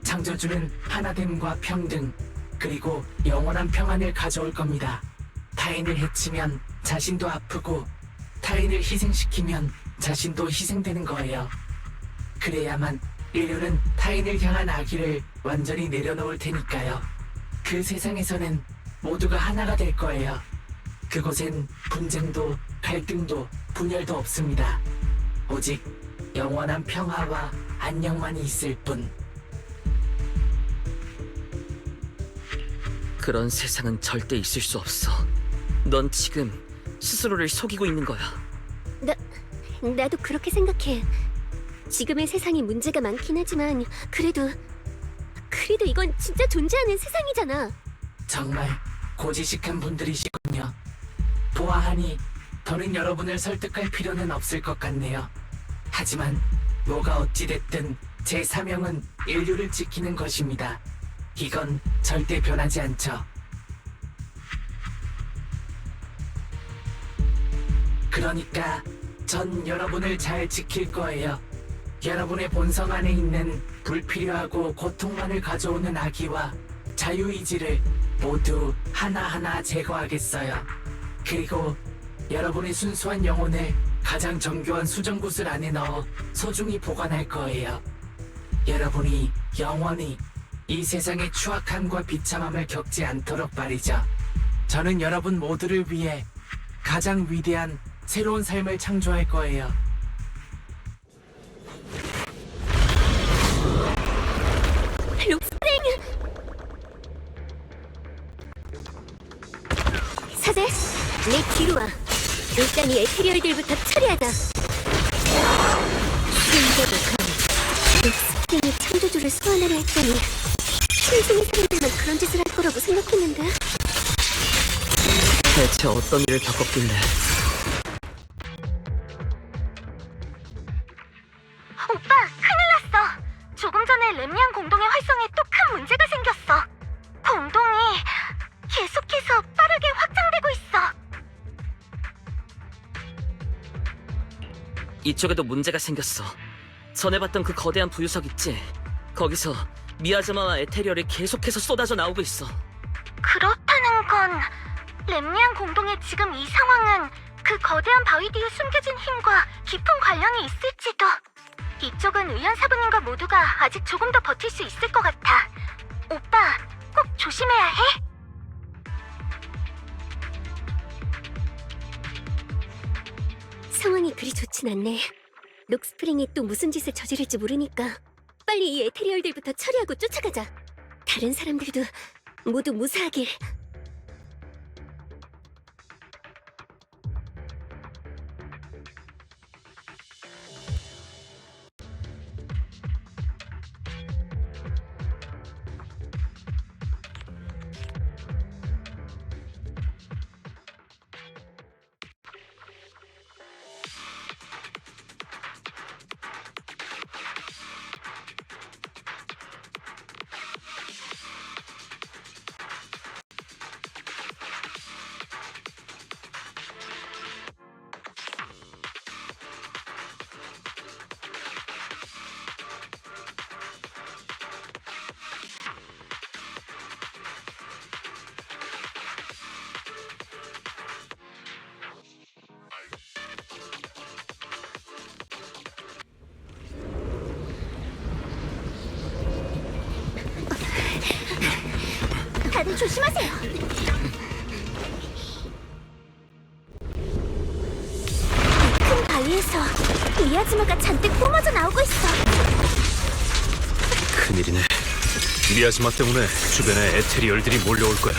창조주는 하나됨과 평등, 그리고 영원한 평안을 가져올 겁니다. 타인을 해치면 자신도 아프고, 타인을 희생시키면 자신도 희생되는 거예요. 그래야만 인류는 타인을 향한 악의를 완전히 내려놓을 테니까요. 그 세상에서는 모두가 하나가 될 거예요. 그곳엔 분쟁도 갈등도 분열도 없습니다. 오직 영원한 평화와 안녕만이 있을 뿐. 그런 세상은 절대 있을 수 없어. 넌 지금 스스로를 속이고 있는 거야. 나도 그렇게 생각해. 지금의 세상이 문제가 많긴 하지만 그래도 이건 진짜 존재하는 세상이잖아. 정말 고지식한 분들이시군요. 보아하니 더는 여러분을 설득할 필요는 없을 것 같네요. 하지만 뭐가 어찌됐든 제 사명은 인류를 지키는 것입니다. 이건 절대 변하지 않죠. 그러니까 전 여러분을 잘 지킬 거예요. 여러분의 본성 안에 있는 불필요하고 고통만을 가져오는 악의와 자유의지를 모두 하나하나 제거하겠어요. 그리고 여러분의 순수한 영혼을 가장 정교한 수정구슬 안에 넣어 소중히 보관할 거예요. 여러분이 영원히 이 세상의 추악함과 비참함을 겪지 않도록 말이죠. 저는 여러분 모두를 위해 가장 위대한 새로운 삶을 창조할 거예요. 록스프링! 사제, 내 뒤로 와. 일단 이 에테리얼들부터 처리하자. 수행자도 록스프링이 창조주를 소환하려 했더니 신승의 사람들만 그런 짓을 할 거라고 생각했는데. 대체 어떤 일을 겪었길래? 오빠, 큰일 났어. 조금 전에 렘리안 공동의 활성에 또 큰 문제가 생겼어. 공동이 계속해서 빠르게 확장되고 있어. 이쪽에도 문제가 생겼어. 전에 봤던 그 거대한 부유석 있지? 거기서 미아즈마와 에테리얼이 계속해서 쏟아져 나오고 있어. 그렇다는 건 렘리안 공동의 지금 이 상황은 그 거대한 바위 뒤에 숨겨진 힘과 깊은 관련이 있을지도. 이쪽은 의연사부님과 모두가 아직 조금 더 버틸 수 있을 것 같아. 오빠, 꼭 조심해야 해. 상황이 그리 좋진 않네. 록스프링이 또 무슨 짓을 저지를지 모르니까 빨리 이 에테리얼들부터 처리하고 쫓아가자. 다른 사람들도 모두 무사하길. 조심하세요. 큰 바위에서 미아즈마가 잔뜩 뿜어져 나오고 있어. 큰일이네. 미아즈마 때문에 주변에 에테리얼들이 몰려올 거야.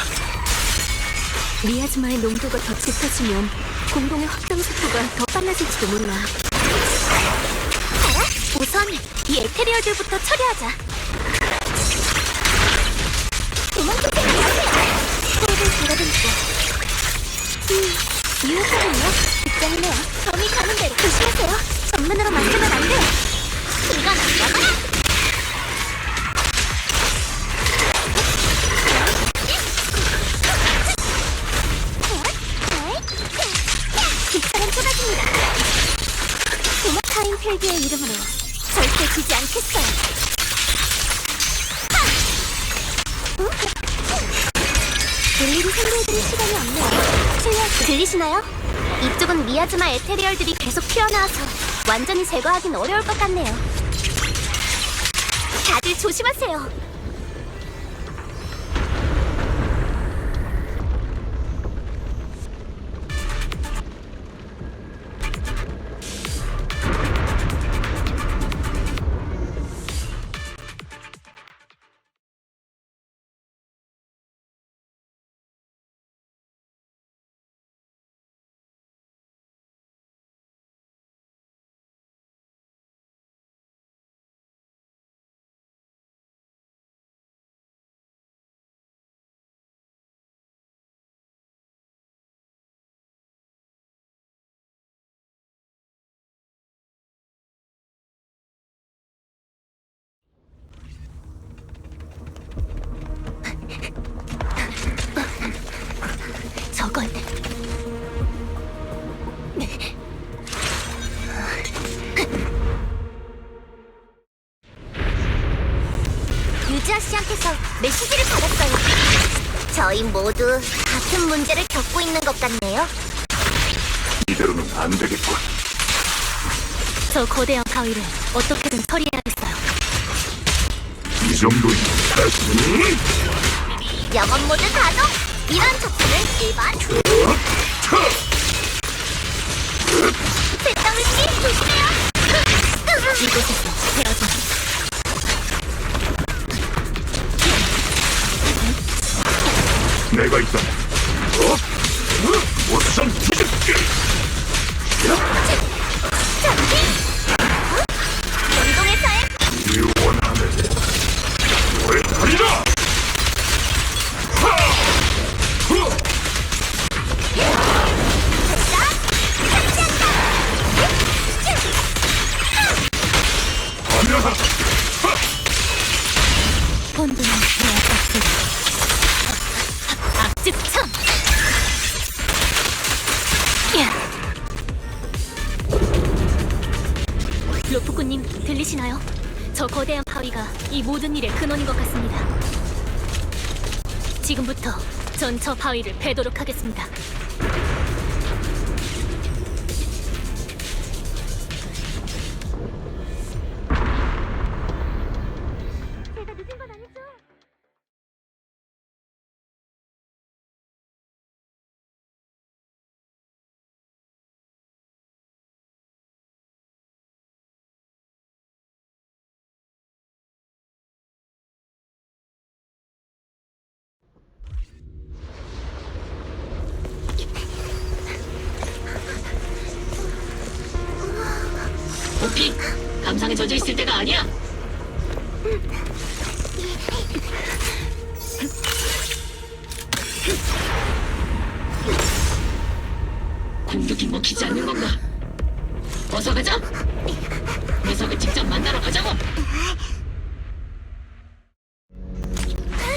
미아즈마의 농도가 더 짙어지면 공동의 확장 속도가 더 빨라질지도 몰라. 알아? 우선 이 에테리얼들부터 처리하자. 도망치지 마세요. 호흡을 줄여드릴게. 유효하군요. 직장이네요. 점이 가는 대로 조심하세요. 정면으로 만들면 안 돼요. 이건 안 잡아라. 빗자랑 쏟아집니다. 도마카인 필드의 이름으로 절대 지지 않겠어요. 일일이 생각해드릴 시간이 없네요. 실례할게요. 들리시나요? 이쪽은 미아즈마 에테리얼들이 계속 튀어나와서 완전히 제거하긴 어려울 것 같네요. 다들 조심하세요. 저건 유지아 씨한테서 메시지를 받았어요. 저희 모두 같은 문제를 겪고 있는 것 같네요. 이대로는 안 되겠군. 저 거대한 바위를 어떻게든 처리해야겠어요. 이 정도면 다시. 영업 모드 가동! 이런 조건은 일반 뱃덩이씨 조심해요! 이곳에서 헤어져. 내가 있다. 우선 뒤집게. 운동에서의 유원하네. 왜 달리라! 혼돈은 되었었으니 악즙참! 로프꾸님 들리시나요? 저 거대한 바위가 이 모든 일의 근원인 것 같습니다. 지금부터 전 저 바위를 베도록 하겠습니다. 제가 늦은 건 아니죠? 오피, 감상에 젖어 있을 때가 아니야. 공격이 먹히지 않는 건가? 어서 가자. 녀석을 직접 만나러 가자고.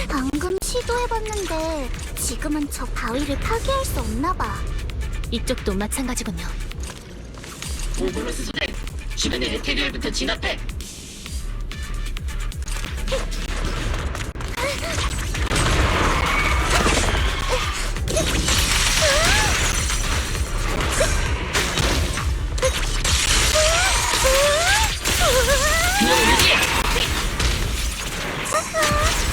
방금 시도해봤는데 지금은 저 바위를 파괴할 수 없나봐. 이쪽도 마찬가지군요. 오브로스 소대, 주변의 에테리얼부터 진압해.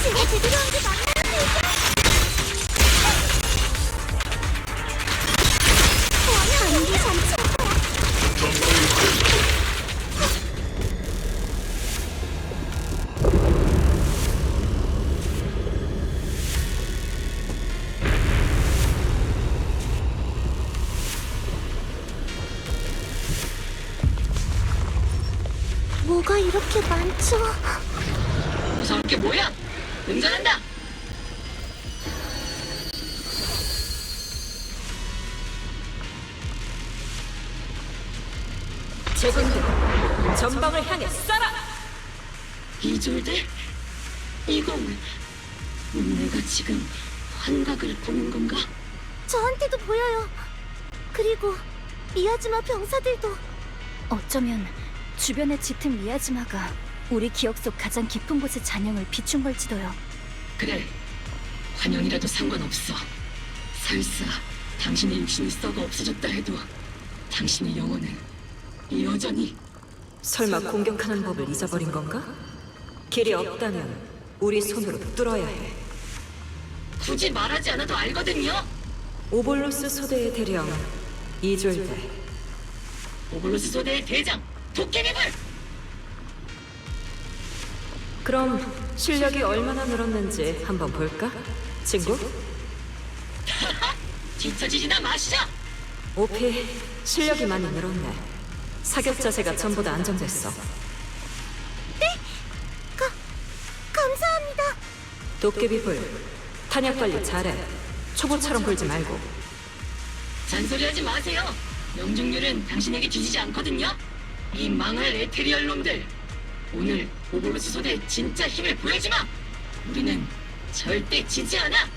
집에 되돌아온 게 맞나요? 뭐가 이렇게 많죠? 무서울 게 뭐야? 운전한다. 제군들, 전방을 향해 쏴라! 이졸들? 이건 내가 지금 환각을 보는 건가? 저한테도 보여요. 그리고 미야즈마 병사들도. 어쩌면 주변에 짙은 미야즈마가 우리 기억 속 가장 깊은 곳의 잔영을 비춘 걸지도요. 그래, 환영이라도 상관없어. 설사 당신의 육신이 썩어 없어졌다 해도 당신의 영혼은 여전히. 설마 공격하는 법을 잊어버린 건가? 길이 없다면 우리 손으로 뚫어야 해. 굳이 말하지 않아도 알거든요. 오볼로스 소대의 대령 이졸대. 오블로스 소대의 대장 도깨비불. 그럼 실력이 얼마나 늘었는지 한번 볼까? 친구? 뒤처지지나 마시죠. 오피, 실력이 많이 늘었네. 사격 자세가 전보다 안정됐어. 감사합니다. 도깨비불, 탄약 관리 잘해. 초보처럼 굴지 말고. 잔소리하지 마세요. 명중률은 당신에게 뒤지지 않거든요. 이 망할 에테리얼 놈들. 오늘 오볼로스 소대의 진짜 힘을 보여주마. 우리는 절대 지지 않아.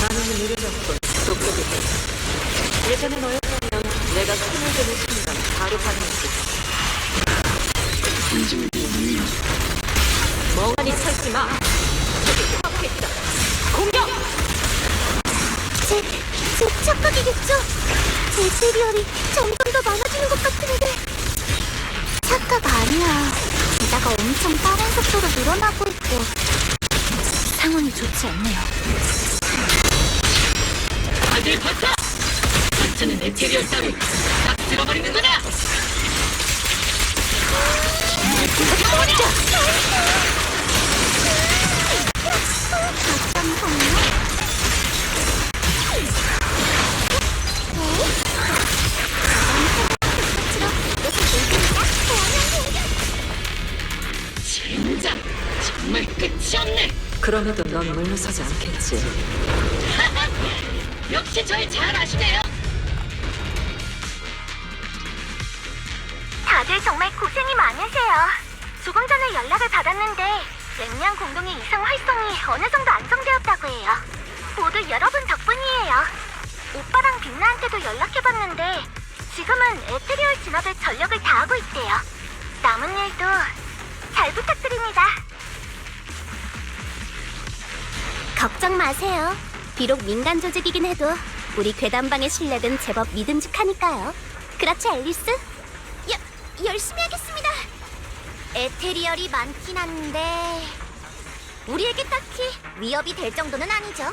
반응이 느려졌군, 도깨비불. 예전에 너였다면 내가 손을 대는 순간 바로 반응했을 거야. 멍하니 찾지 마. 저기 코앞에 있다. 공격! 제 착각이겠죠? 제 시리얼이 점점 더 많아지는 것 같은데. 착각 아니야. 게다가 엄청 빠른 속도로 늘어나고 있고. 상황이 좋지 않네요. 다들 버텨! 하찮은 에테리얼 따위 싹 쓸어버리는 거다! 젠장! 정말 끝이 없네! 그럼에도 넌 물러서지 않겠지. 역시 절 잘 아시네요! 다들 정말 고생이 많으세요. 조금 전에 연락을 받았는데 렘냥 공동의 이상 활성이 어느 정도 안정되었다고 해요. 모두 여러분 덕분이에요. 오빠랑 빛나한테도 연락해봤는데 지금은 에테리얼 진압에 전력을 다하고 있대요. 남은 일도 잘 부탁드립니다. 걱정 마세요. 비록 민간 조직이긴 해도 우리 괴담방의 실력은 제법 믿음직하니까요. 그렇지, 앨리스? 열심히 하겠습니다. 에테리얼이 많긴 한데 우리에게 딱히 위협이 될 정도는 아니죠.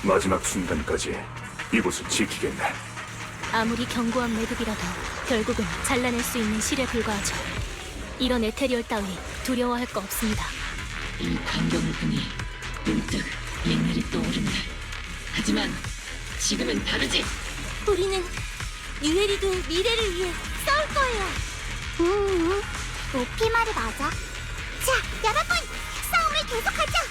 마지막 순간까지 이곳을 지키겠네. 아무리 견고한 매듭이라도 결국은 잘라낼 수 있는 실에 불과하죠. 이런 에테리얼 따위 두려워할 거 없습니다. 이 광경을 보니 문득 옛날이 떠오른다. 하지만 지금은 다르지. 우리는 유에리도 미래를 위해 싸울 거예요. 오피 말이 맞아. 자, 여러분, 싸움을 계속하자.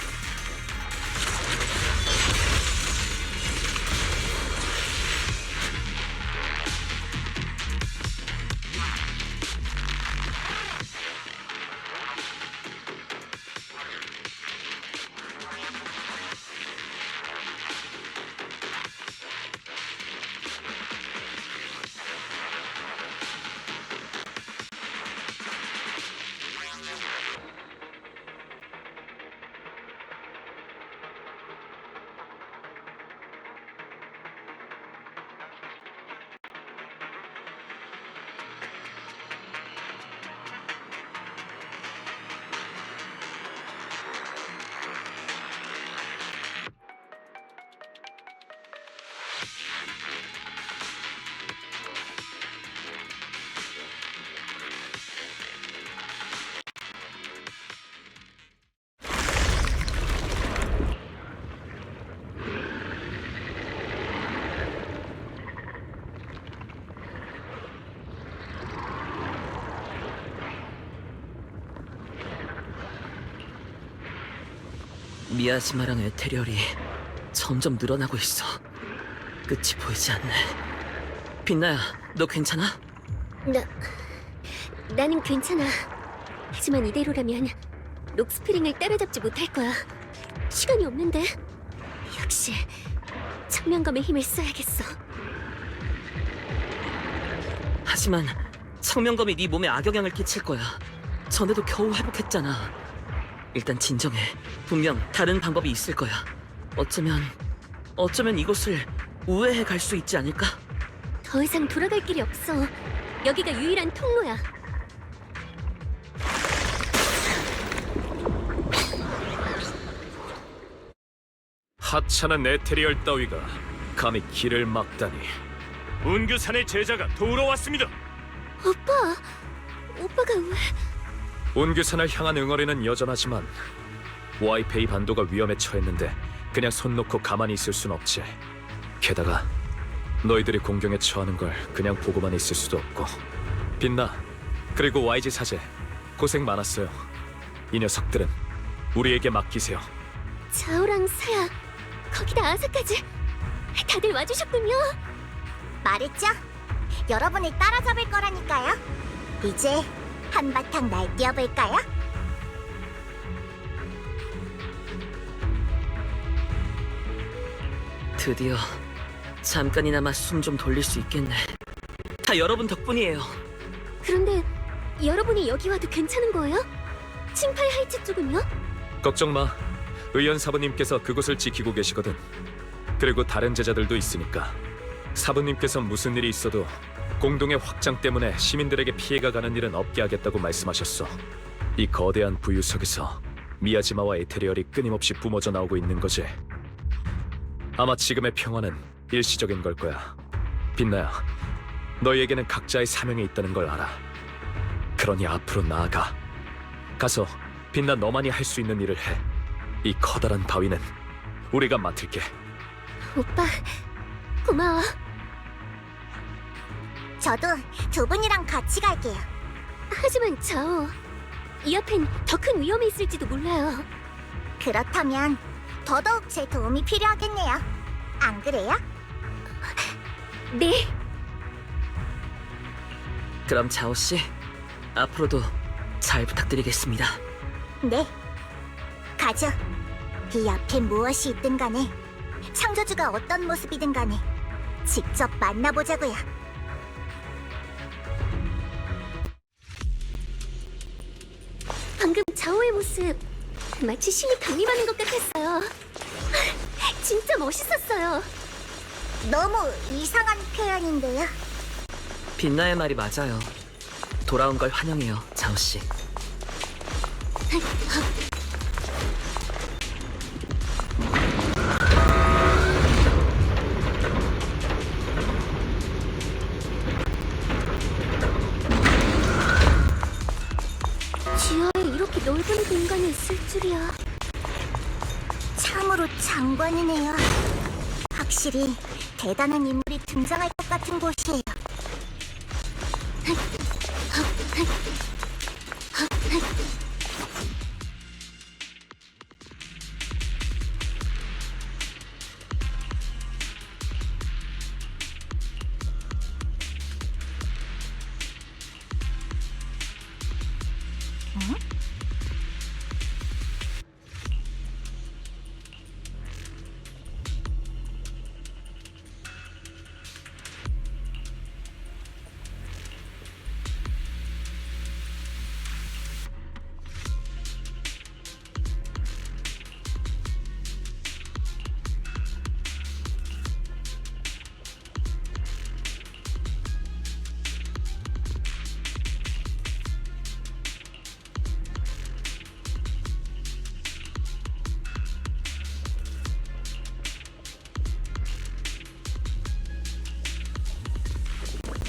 미야지마랑 에테리얼이 점점 늘어나고 있어. 끝이 보이지 않네. 빛나야, 너 괜찮아? 나는 괜찮아. 하지만 이대로라면 록스프링을 따라잡지 못할 거야. 시간이 없는데. 역시 청명검의 힘을 써야겠어. 하지만 청명검이 네 몸에 악영향을 끼칠 거야. 전에도 겨우 회복했잖아. 일단 진정해. 분명 다른 방법이 있을 거야. 어쩌면 이곳을 우회해 갈 수 있지 않을까? 더 이상 돌아갈 길이 없어. 여기가 유일한 통로야. 하찮은 에테리얼 따위가 감히 길을 막다니. 운규산의 제자가 돌아왔습니다. 오빠가 왜... 운규산을 향한 응어리는 여전하지만 와이페이 반도가 위험에 처했는데 그냥 손 놓고 가만히 있을 순 없지. 게다가 너희들이 공경에 처하는 걸 그냥 보고만 있을 수도 없고. 빛나, 그리고 YG 사제 고생 많았어요. 이 녀석들은 우리에게 맡기세요. 자오랑 사야, 거기다 아사까지 다들 와주셨군요. 말했죠? 여러분을 따라잡을 거라니까요. 이제 한바탕 날뛰어볼까요? 드디어 잠깐이나마 숨 좀 돌릴 수 있겠네. 다 여러분 덕분이에요. 그런데 여러분이 여기 와도 괜찮은 거예요? 칭파이 하이츠 쪽은요? 걱정 마. 의연 사부님께서 그곳을 지키고 계시거든. 그리고 다른 제자들도 있으니까. 사부님께서 무슨 일이 있어도 공동의 확장 때문에 시민들에게 피해가 가는 일은 없게 하겠다고 말씀하셨어. 이 거대한 부유석에서 미야지마와 에테리얼이 끊임없이 뿜어져 나오고 있는 거지. 아마 지금의 평화는 일시적인 걸 거야. 빛나야, 너희에게는 각자의 사명이 있다는 걸 알아. 그러니 앞으로 나아가. 가서 빛나 너만이 할 수 있는 일을 해. 이 커다란 바위는 우리가 맡을게. 오빠, 고마워. 저도 두 분이랑 같이 갈게요. 하지만 자오, 이 앞엔 더 큰 위험이 있을지도 몰라요. 그렇다면 더더욱 제 도움이 필요하겠네요. 안 그래요? 네. 그럼 자오 씨, 앞으로도 잘 부탁드리겠습니다. 네. 가죠. 이 앞에 무엇이 있든 간에, 창조주가 어떤 모습이든 간에 직접 만나보자고요. 방금 자오의 모습 마치 신이 강림하는 것 같았어요. 진짜 멋있었어요. 너무 이상한 표현인데요. 빛나의 말이 맞아요. 돌아온 걸 환영해요, 자오 씨. 지하에 이렇게 넓은 공간이 있을 줄이야. 참으로 장관이네요. 확실히 대단한 인물이 등장할 것 같은 곳이에요.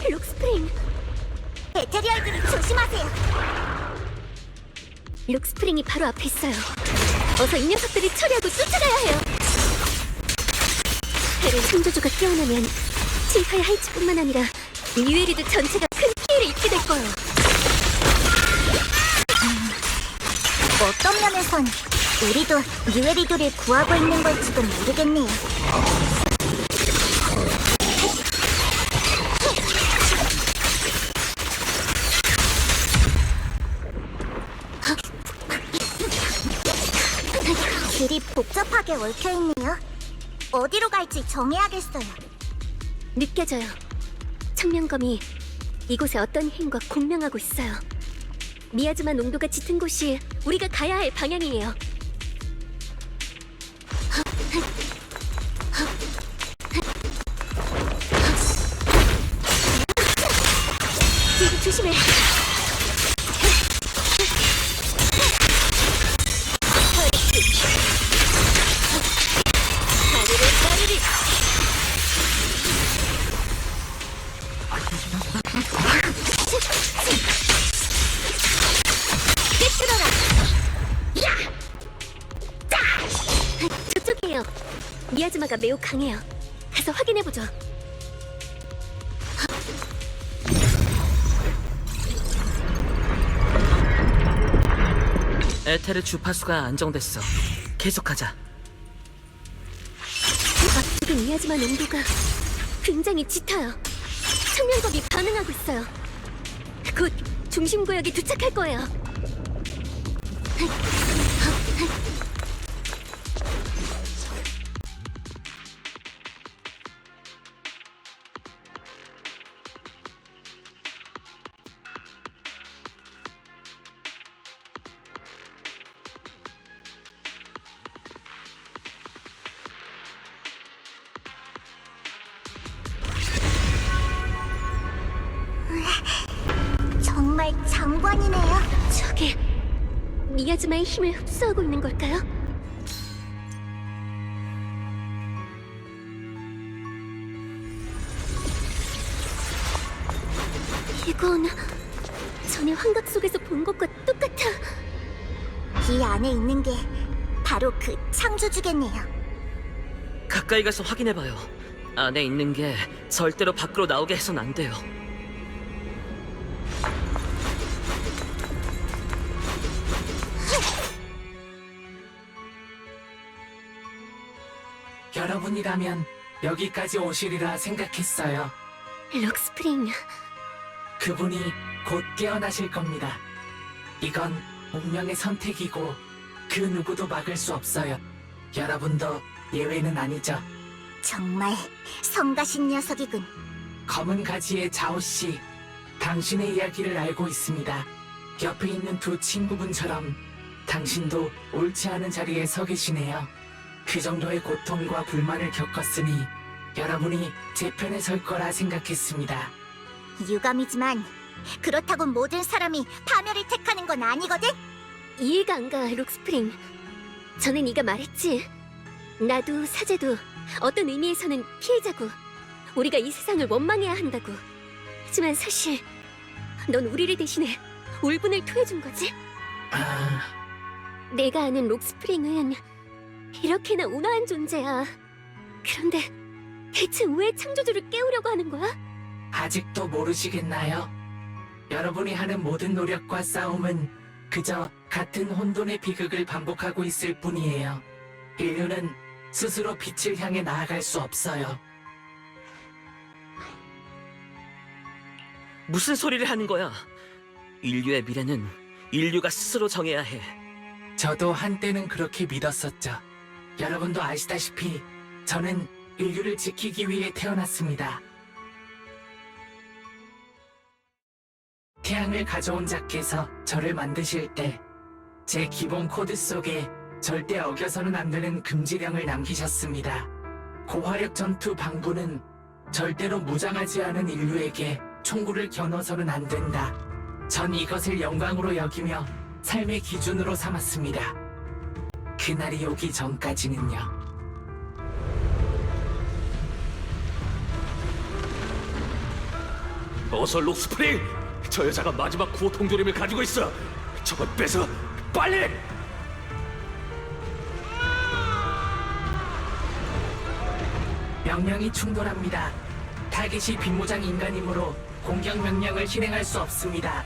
록스프링! 에테리얼들이 조심하세요. 록스프링이 바로 앞에 있어요. 어서 이 녀석들을 처리하고 쫓아가야 해요. 해를 창조주가 깨어나면 칭파이 하이츠뿐만 아니라 뉴에리드 전체가 큰 피해를 입게 될 거예요. 어떤 면에선 우리도 뉴에리도를 구하고 있는 걸지도 모르겠네요. 길이 복잡하게 얽혀있네요. 어디로 갈지 정해야겠어요. 느껴져요. 청명검이 이곳에 어떤 힘과 공명하고 있어요. 미야즈마 농도가 짙은 곳이 우리가 가야 할 방향이에요. 뒤로 조심해. 까르르. 저쪽이에요. 미야즈마가 매우 강해요. 가서 확인해보죠. 에테르 주파수가 안정됐어. 계속하자. 앞쪽에 미야즈마 농도가 굉장히 짙어요. 청명검이 반응하고 있어요. 곧 중심 구역에 도착할 거예요. 정말 장관이네요. 저게 미야즈마의 힘을 흡수하고 있는 걸까요? 이건 전에 환각 속에서 본 것과 똑같아. 이 안에 있는 게 바로 그 창조주겠네요. 가까이 가서 확인해봐요. 안에 있는 게 절대로 밖으로 나오게 해선 안 돼요. 여러분이라면 여기까지 오시리라 생각했어요. 록스프링, 그분이 곧 깨어나실 겁니다. 이건 운명의 선택이고 그 누구도 막을 수 없어요. 여러분도 예외는 아니죠. 정말 성가신 녀석이군. 검은 가지의 자오씨, 당신의 이야기를 알고 있습니다. 옆에 있는 두 친구분처럼 당신도 옳지 않은 자리에 서 계시네요. 그 정도의 고통과 불만을 겪었으니 여러분이 제 편에 설 거라 생각했습니다. 유감이지만 그렇다고 모든 사람이 파멸을 택하는 건 아니거든? 이해가 안 가, 록스프링. 전에 네가 말했지. 나도 사제도 어떤 의미에서는 피해자고 우리가 이 세상을 원망해야 한다고. 하지만 사실 넌 우리를 대신해 울분을 토해준 거지? 내가 아는 록스프링은 이렇게나 온화한 존재야. 그런데 대체 왜 창조주를 깨우려고 하는 거야? 아직도 모르시겠나요? 여러분이 하는 모든 노력과 싸움은 그저 같은 혼돈의 비극을 반복하고 있을 뿐이에요. 인류는 스스로 빛을 향해 나아갈 수 없어요. 무슨 소리를 하는 거야? 인류의 미래는 인류가 스스로 정해야 해. 저도 한때는 그렇게 믿었었죠. 여러분도 아시다시피 저는 인류를 지키기 위해 태어났습니다. 태양을 가져온 자께서 저를 만드실 때 제 기본 코드 속에 절대 어겨서는 안 되는 금지령을 남기셨습니다. 고화력 전투 방부는 절대로 무장하지 않은 인류에게 총구를 겨눠서는 안 된다. 전 이것을 영광으로 여기며 삶의 기준으로 삼았습니다. 그날이 오기 전까지는요. 어서 록스프링! 저 여자가 마지막 구호 통조림을 가지고 있어. 저걸 빼서 빨리! 명령이 충돌합니다. 타겟이 빈모장 인간이므로 공격 명령을 실행할 수 없습니다.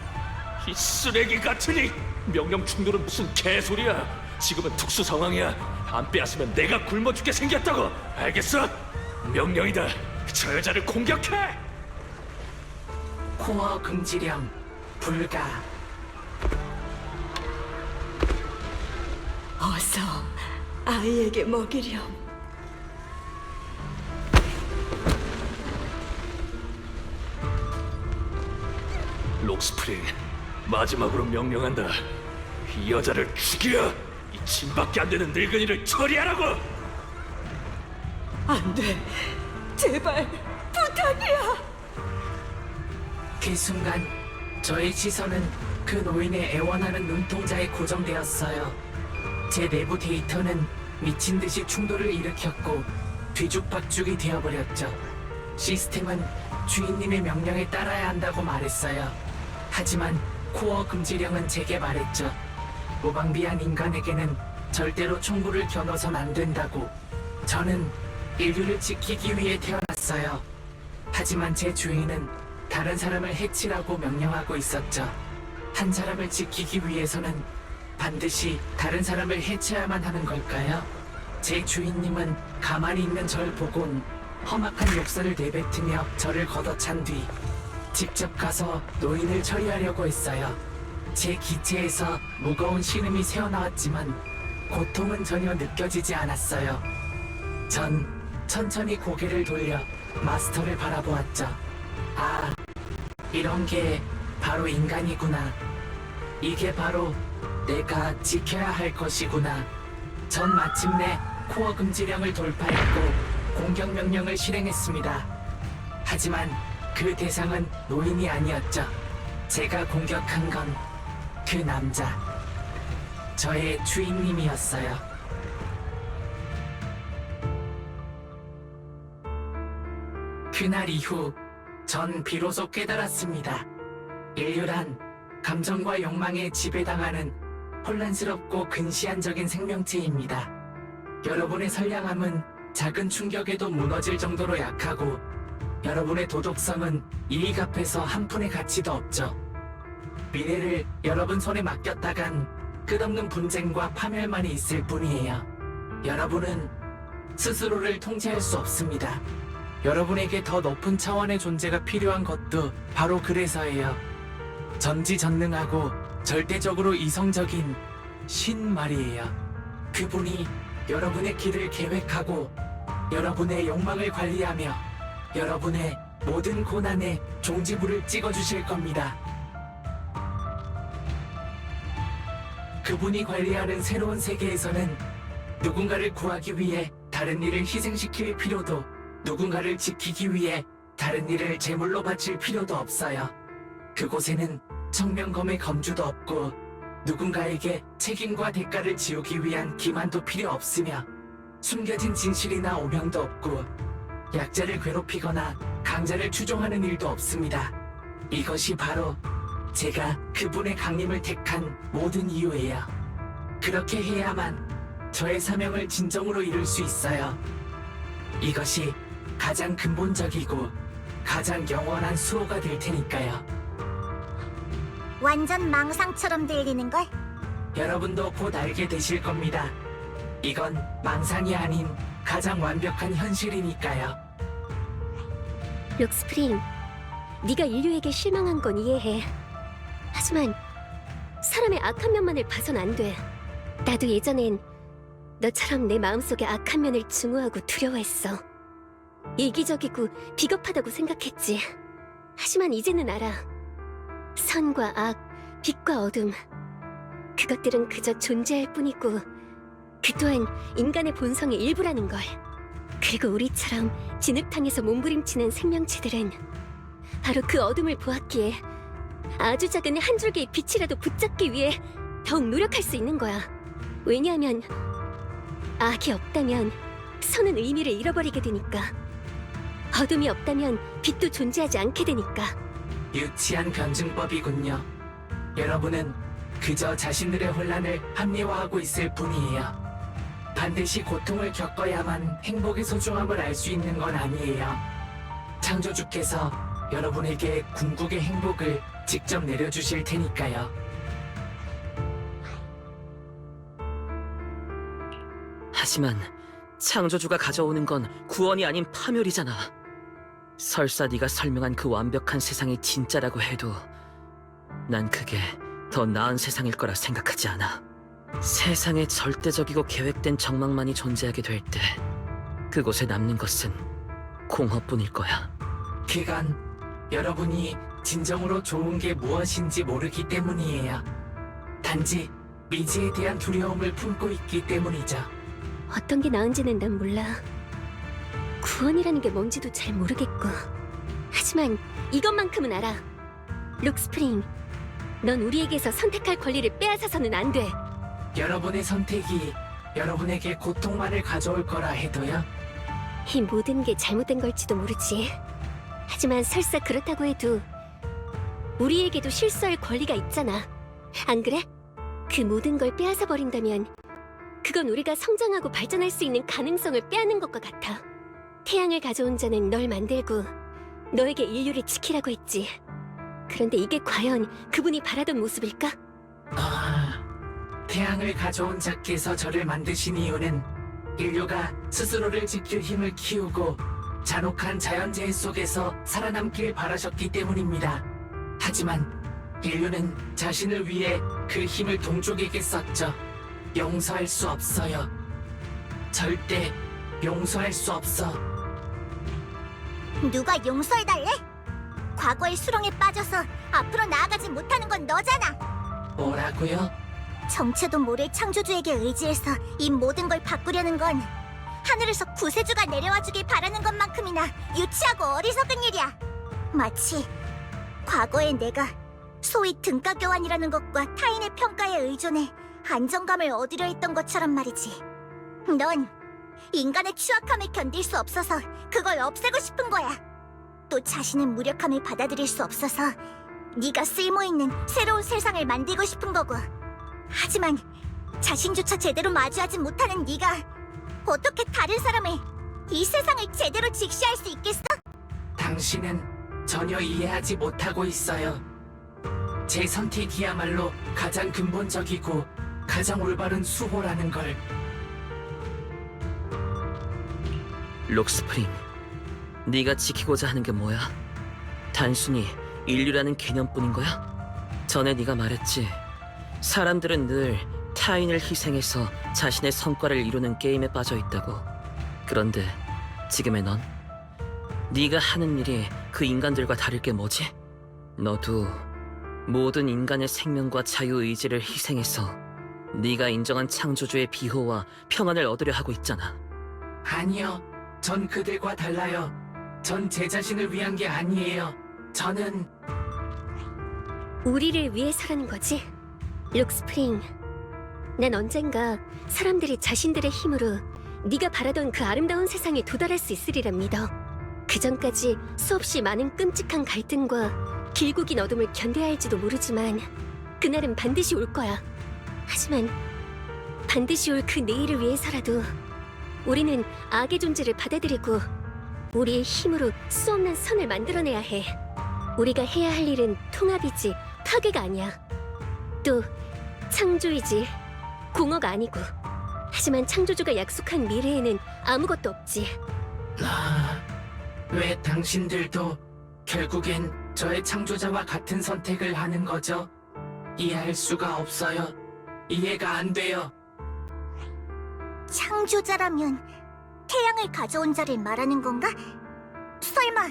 이 쓰레기 같으니! 명령 충돌은 무슨 개소리야! 지금은 특수 상황이야. 안 빼앗으면 내가 굶어 죽게 생겼다고. 알겠어? 명령이다. 저 여자를 공격해. 코어 금지령 불가. 어서 아이에게 먹이렴. 록스프링, 마지막으로 명령한다. 이 여자를 죽여. 이 진밖에 안 되는 늙은이를 처리하라고. 안 돼. 제발 부탁이야. 그 순간 저의 시선은 그 노인의 애원하는 눈동자에 고정되었어요. 제 내부 데이터는 미친 듯이 충돌을 일으켰고 뒤죽박죽이 되어버렸죠. 시스템은 주인님의 명령에 따라야 한다고 말했어요. 하지만 코어 금지령은 제게 말했죠. 무방비한 인간에게는 절대로 총구를 겨눠선 안 된다고. 저는 인류를 지키기 위해 태어났어요. 하지만 제 주인은 다른 사람을 해치라고 명령하고 있었죠. 한 사람을 지키기 위해서는 반드시 다른 사람을 해치야만 하는 걸까요? 제 주인님은 가만히 있는 절 보곤 험악한 욕설을 내뱉으며 저를 걷어찬 뒤 직접 가서 노인을 처리하려고 했어요. 제 기체에서 무거운 신음이 새어나왔지만 고통은 전혀 느껴지지 않았어요. 전 천천히 고개를 돌려 마스터를 바라보았죠. 아, 이런 게 바로 인간이구나. 이게 바로 내가 지켜야 할 것이구나. 전 마침내 코어 금지령을 돌파했고 공격 명령을 실행했습니다. 하지만 그 대상은 노인이 아니었죠. 제가 공격한 건 그 남자, 저의 주인님이었어요. 그날 이후 전 비로소 깨달았습니다. 인류란 감정과 욕망에 지배당하는 혼란스럽고 근시안적인 생명체입니다. 여러분의 선량함은 작은 충격에도 무너질 정도로 약하고 여러분의 도덕성은 이익 앞에서 한 푼의 가치도 없죠. 미래를 여러분 손에 맡겼다간 끝없는 분쟁과 파멸만이 있을 뿐이에요. 여러분은 스스로를 통제할 수 없습니다. 여러분에게 더 높은 차원의 존재가 필요한 것도 바로 그래서예요. 전지전능하고 절대적으로 이성적인 신 말이에요. 그분이 여러분의 길을 계획하고 여러분의 욕망을 관리하며 여러분의 모든 고난에 종지부를 찍어주실 겁니다. 그분이 관리하는 새로운 세계에서는 누군가를 구하기 위해 다른 일을 희생시킬 필요도 누군가를 지키기 위해 다른 일을 제물로 바칠 필요도 없어요. 그곳에는 청명검의 검주도 없고 누군가에게 책임과 대가를 지우기 위한 기만도 필요 없으며 숨겨진 진실이나 오명도 없고 약자를 괴롭히거나 강자를 추종하는 일도 없습니다. 이것이 바로 제가 그분의 강림을 택한 모든 이유예요. 그렇게 해야만 저의 사명을 진정으로 이룰 수 있어요. 이것이 가장 근본적이고 가장 영원한 수호가 될 테니까요. 완전 망상처럼 들리는걸? 여러분도 곧 알게 되실 겁니다. 이건 망상이 아닌 가장 완벽한 현실이니까요. 록스프링, 네가 인류에게 실망한 건 이해해. 하지만 사람의 악한 면만을 봐선 안 돼. 나도 예전엔 너처럼 내 마음속에 악한 면을 증오하고 두려워했어. 이기적이고 비겁하다고 생각했지. 하지만 이제는 알아. 선과 악, 빛과 어둠, 그것들은 그저 존재할 뿐이고 그 또한 인간의 본성의 일부라는 걸. 그리고 우리처럼 진흙탕에서 몸부림치는 생명체들은 바로 그 어둠을 보았기에 아주 작은 한 줄기의 빛이라도 붙잡기 위해 더욱 노력할 수 있는 거야. 왜냐하면 악이 없다면 선은 의미를 잃어버리게 되니까. 어둠이 없다면 빛도 존재하지 않게 되니까. 유치한 변증법이군요. 여러분은 그저 자신들의 혼란을 합리화하고 있을 뿐이에요. 반드시 고통을 겪어야만 행복의 소중함을 알 수 있는 건 아니에요. 창조주께서 여러분에게 궁극의 행복을 직접 내려주실 테니까요. 하지만 창조주가 가져오는 건 구원이 아닌 파멸이잖아. 설사 네가 설명한 그 완벽한 세상이 진짜라고 해도 난 그게 더 나은 세상일 거라 생각하지 않아. 세상에 절대적이고 계획된 정막만이 존재하게 될 때 그곳에 남는 것은 공허뿐일 거야. 그건 여러분이 진정으로 좋은 게 무엇인지 모르기 때문이에요. 단지 미지에 대한 두려움을 품고 있기 때문이죠. 어떤 게 나은지는 난 몰라. 구원이라는 게 뭔지도 잘 모르겠고. 하지만 이것만큼은 알아. 룩스프링, 넌 우리에게서 선택할 권리를 빼앗아서는 안 돼. 여러분의 선택이 여러분에게 고통만을 가져올 거라 해도요. 이 모든 게 잘못된 걸지도 모르지. 하지만 설사 그렇다고 해도 우리에게도 실수할 권리가 있잖아. 안 그래? 그 모든 걸 빼앗아 버린다면 그건 우리가 성장하고 발전할 수 있는 가능성을 빼앗는 것과 같아. 태양을 가져온 자는 널 만들고 너에게 인류를 지키라고 했지. 그런데 이게 과연 그분이 바라던 모습일까? 태양을 가져온 자께서 저를 만드신 이유는 인류가 스스로를 지킬 힘을 키우고 잔혹한 자연재해 속에서 살아남길 바라셨기 때문입니다. 하지만 인류는 자신을 위해 그 힘을 동족에게 썼죠. 용서할 수 없어요. 절대 용서할 수 없어. 누가 용서해달래? 과거의 수렁에 빠져서 앞으로 나아가지 못하는 건 너잖아. 뭐라고요? 정체도 모를 창조주에게 의지해서 이 모든 걸 바꾸려는 건 하늘에서 구세주가 내려와 주길 바라는 것만큼이나 유치하고 어리석은 일이야. 마치 과거의 내가 소위 등가 교환이라는 것과 타인의 평가에 의존해 안정감을 얻으려 했던 것처럼 말이지. 넌 인간의 추악함을 견딜 수 없어서 그걸 없애고 싶은 거야. 또 자신의 무력함을 받아들일 수 없어서 네가 쓸모있는 새로운 세상을 만들고 싶은 거고. 하지만 자신조차 제대로 마주하지 못하는 네가 어떻게 다른 사람을, 이 세상을 제대로 직시할 수 있겠어? 당신은 전혀 이해하지 못하고 있어요. 제 선택이야말로 가장 근본적이고 가장 올바른 수호라는 걸. 록스프링, 네가 지키고자 하는 게 뭐야? 단순히 인류라는 개념뿐인 거야? 전에 네가 말했지. 사람들은 늘 타인을 희생해서 자신의 성과를 이루는 게임에 빠져 있다고. 그런데 지금의 넌? 네가 하는 일이 그 인간들과 다를 게 뭐지? 너도 모든 인간의 생명과 자유의지를 희생해서 네가 인정한 창조주의 비호와 평안을 얻으려 하고 있잖아. 아니요. 전 그들과 달라요. 전 제 자신을 위한 게 아니에요. 저는 우리를 위해서라는 거지? 룩스프링, 난 언젠가 사람들이 자신들의 힘으로 네가 바라던 그 아름다운 세상에 도달할 수 있으리라 믿어. 그 전까지 수없이 많은 끔찍한 갈등과 길고 긴 어둠을 견뎌야 할지도 모르지만 그날은 반드시 올 거야. 하지만 반드시 올 그 내일을 위해서라도 우리는 악의 존재를 받아들이고 우리의 힘으로 수없는 선을 만들어내야 해. 우리가 해야 할 일은 통합이지 파괴가 아니야. 또 창조이지 공허가 아니고. 하지만 창조주가 약속한 미래에는 아무것도 없지. 왜 당신들도 결국엔 저의 창조자와 같은 선택을 하는 거죠? 이해할 수가 없어요. 이해가 안 돼요. 창조자라면 태양을 가져온 자를 말하는 건가? 설마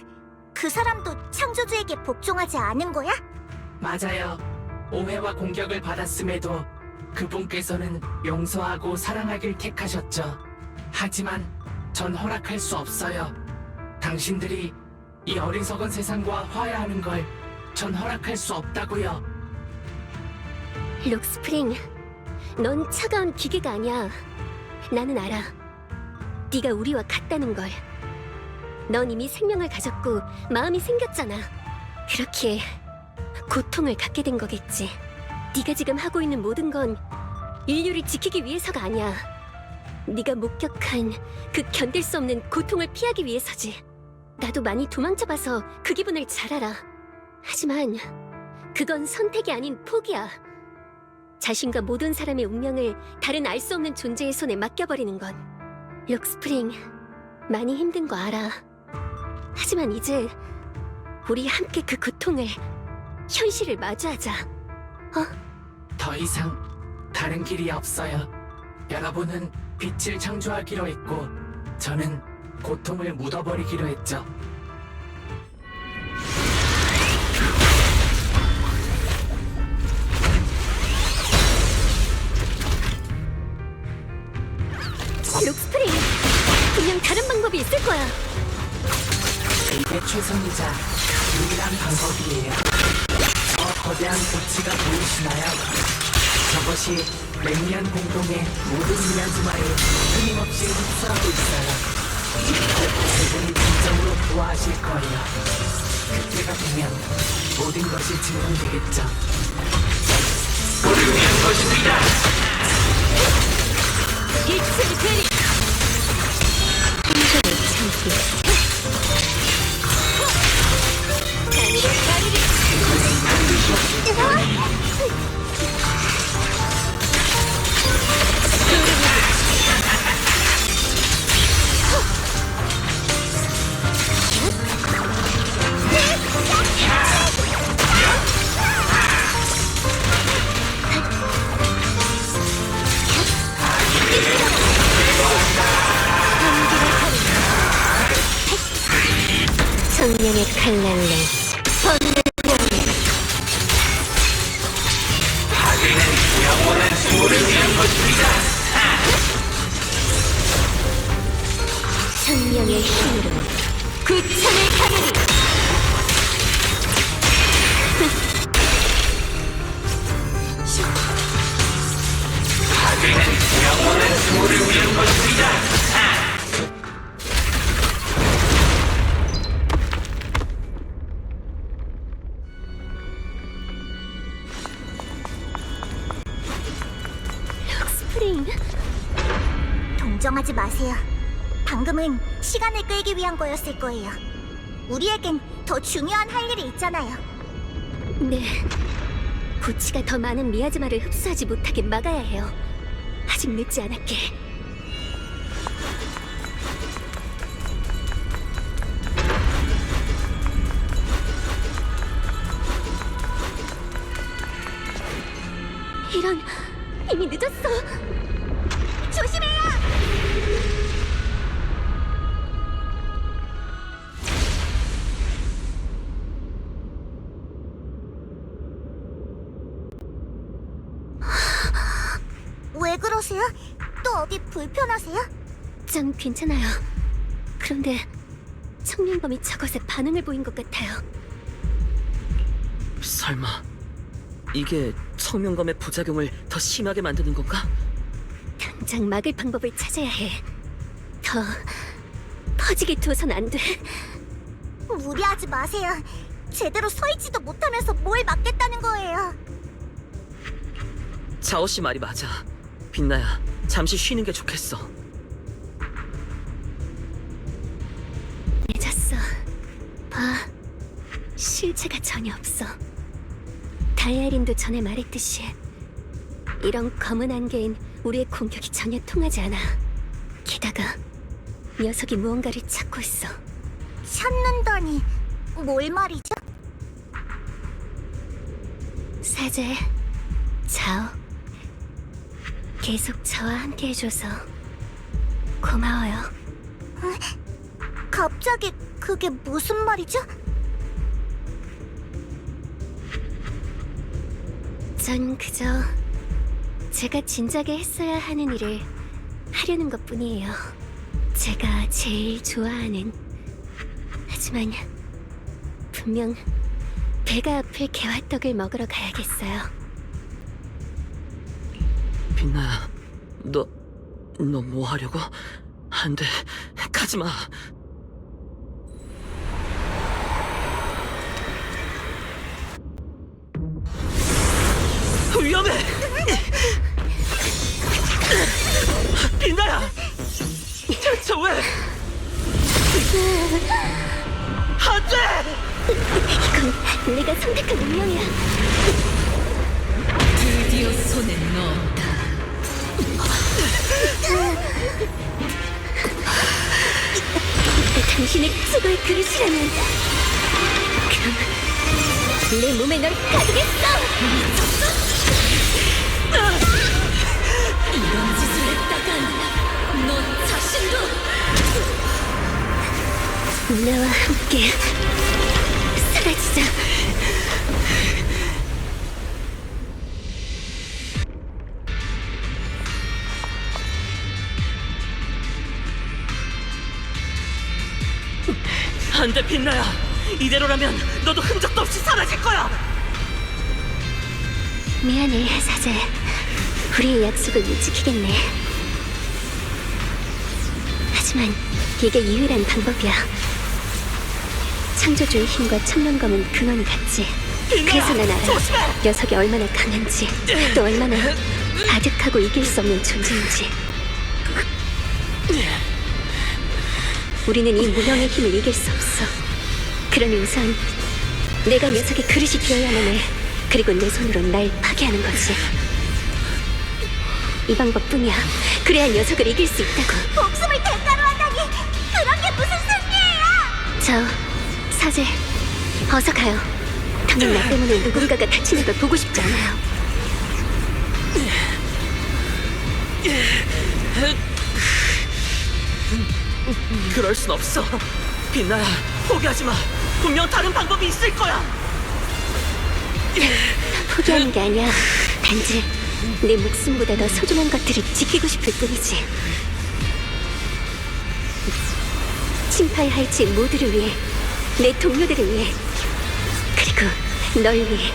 그 사람도 창조주에게 복종하지 않은 거야? 맞아요. 오해와 공격을 받았음에도 그분께서는 용서하고 사랑하길 택하셨죠. 하지만 전 허락할 수 없어요. 당신들이 이 어리석은 세상과 화해하는 걸 전 허락할 수 없다고요. 록스프링, 넌 차가운 기계가 아니야. 나는 알아. 네가 우리와 같다는 걸. 넌 이미 생명을 가졌고 마음이 생겼잖아. 그렇기에 고통을 갖게 된 거겠지. 네가 지금 하고 있는 모든 건 인류를 지키기 위해서가 아니야. 네가 목격한 그 견딜 수 없는 고통을 피하기 위해서지. 나도 많이 도망쳐봐서 그 기분을 잘 알아. 하지만 그건 선택이 아닌 포기야. 자신과 모든 사람의 운명을 다른 알 수 없는 존재의 손에 맡겨버리는 건 록스프링, 많이 힘든 거 알아. 하지만 이제 우리 함께 그 고통을, 현실을 마주하자. 더 이상 다른 길이 없어요. 여러분은 빛을 창조하기로 했고, 저는 고통을 묻어버리기로 했죠. 록스프링, 분명 다른 방법이 있을 거야. 이게 최선이자 유일한 방법이에요. 저 거대한 고치가 보이시나요? 저것이 렘니안 공동의 모든 미야즈마에 끊임없이 흡수하고 있어요. 그분이 진정으로 좋아하실 거예요. 그때가 되면 모든 것이 증명되겠죠. 우리 위한 것입니다. 빛을 그리. 힘을 참기. 청량의 칼날로 번뇌 영원한 수호를 위한 것입니다. 청량의 힘으로 구천을 가르리. 영원한 수호를 위한 것입니다. 록스프링, 동정하지 마세요. 방금은 시간을 끌기 위한 거였을 거예요. 우리에겐 더 중요한 할 일이 있잖아요. 네, 고치가 더 많은 미야즈마를 흡수하지 못하게 막아야 해요. 아직 늦지 않았게. 이런, 이미 늦었어. 조심해요! 왜 그러세요? 또 어디 불편하세요? 전 괜찮아요. 그런데 청년범이 저것에 반응을 보인 것 같아요. 설마 이게 청명검의 부작용을 더 심하게 만드는 건가? 당장 막을 방법을 찾아야 해. 더 퍼지게 둬선 안 돼. 무리하지 마세요. 제대로 서 있지도 못하면서 뭘 막겠다는 거예요. 자오 씨 말이 맞아. 빛나야, 잠시 쉬는 게 좋겠어. 늦었어. 봐, 실체가 전혀 없어. 다이아린도 전에 말했듯이 이런 검은 안개엔 우리의 공격이 전혀 통하지 않아. 게다가 녀석이 무언가를 찾고 있어. 찾는다니 뭘 말이죠? 사제, 자오, 계속 저와 함께 해줘서 고마워요. 갑자기 그게 무슨 말이죠? 전 그저 제가 진작에 했어야 하는 일을 하려는 것뿐이에요. 제가 제일 좋아하는, 하지만 분명 배가 아플 개화떡을 먹으러 가야겠어요. 빛나야, 너 뭐 하려고? 안 돼, 가지 마. 위험해! 빛나야! 대체 왜? 안 돼! 이건 내가 선택한 운명이야. 드디어 손에 넣었다. 당신의 죽을 그릇이라면 그럼 내 몸에 널 가두겠어! 이런 짓을 했다간 너 자신도 나와 함께 사라지자. 안 돼, 빛나야. 이대로라면 너도 흔적도 없이 사라질 거야. 미안해, 사제. 우리의 약속을 못 지키겠네. 하지만 이게 유일한 방법이야. 창조주의 힘과 천년검은 근원이 같지. 그래서 난 알아. 녀석이 얼마나 강한지, 또 얼마나 아득하고 이길 수 없는 존재인지. 우리는 이 무형의 힘을 이길 수 없어. 그러니 우선 내가 녀석의 그릇이 되어야만 해. 그리고 내 손으로 날 파괴하는 거지. 이 방법뿐이야. 그래야 녀석을 이길 수 있다고. 목숨을 대가로 하다니 그런 게 무슨 승리예요? 저 사제, 어서 가요. 당연 나 때문에 누군가가 다치는 걸 보고 싶지 않아요. 그럴 순 없어. 빛나야, 포기하지 마. 분명 다른 방법이 있을 거야. 포기하는 게 아니야. 단지 내 목숨보다 더 소중한 것들을 지키고 싶을 뿐이지. 칭파이 할지 모두를 위해, 내 동료들을 위해, 그리고 널 위해.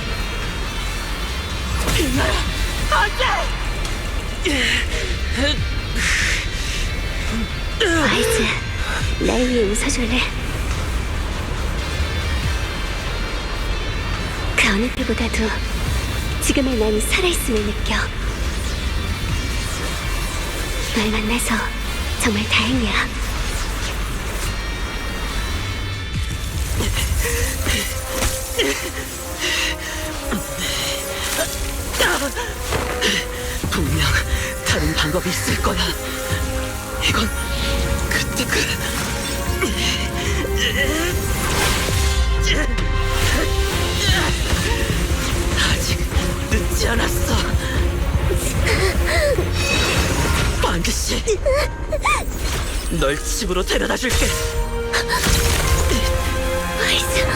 빛나야, 안 돼! 와이즈, 날 위해 웃어줄래? 그 어느 때보다도 지금의 난 살아있음을 느껴. 널 만나서 정말 다행이야. 분명 다른 방법이 있을 거야. 이건 그때 아직 늦지 않았어. 반드시 널 집으로 데려다 줄게. 와이즈.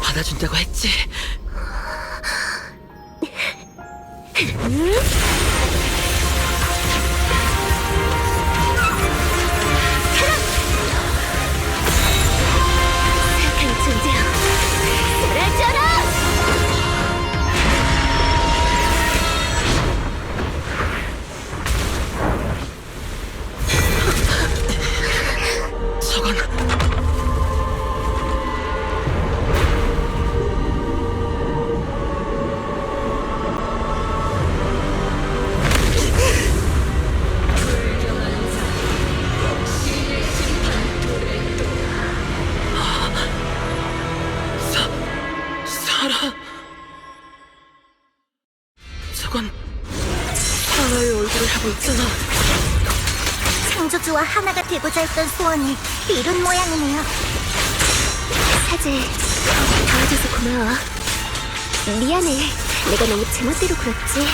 받아준다고 했지. 착한 존재여, 사라져라! 저건 사라. 저건 사라의 얼굴을 하고 있잖아. 창조주와 하나가 되고자 했던 소원을 이룬 모양이네요. 사제, 도와줘서 고마워. 미안해. 내가 너무 제멋대로 굴었지.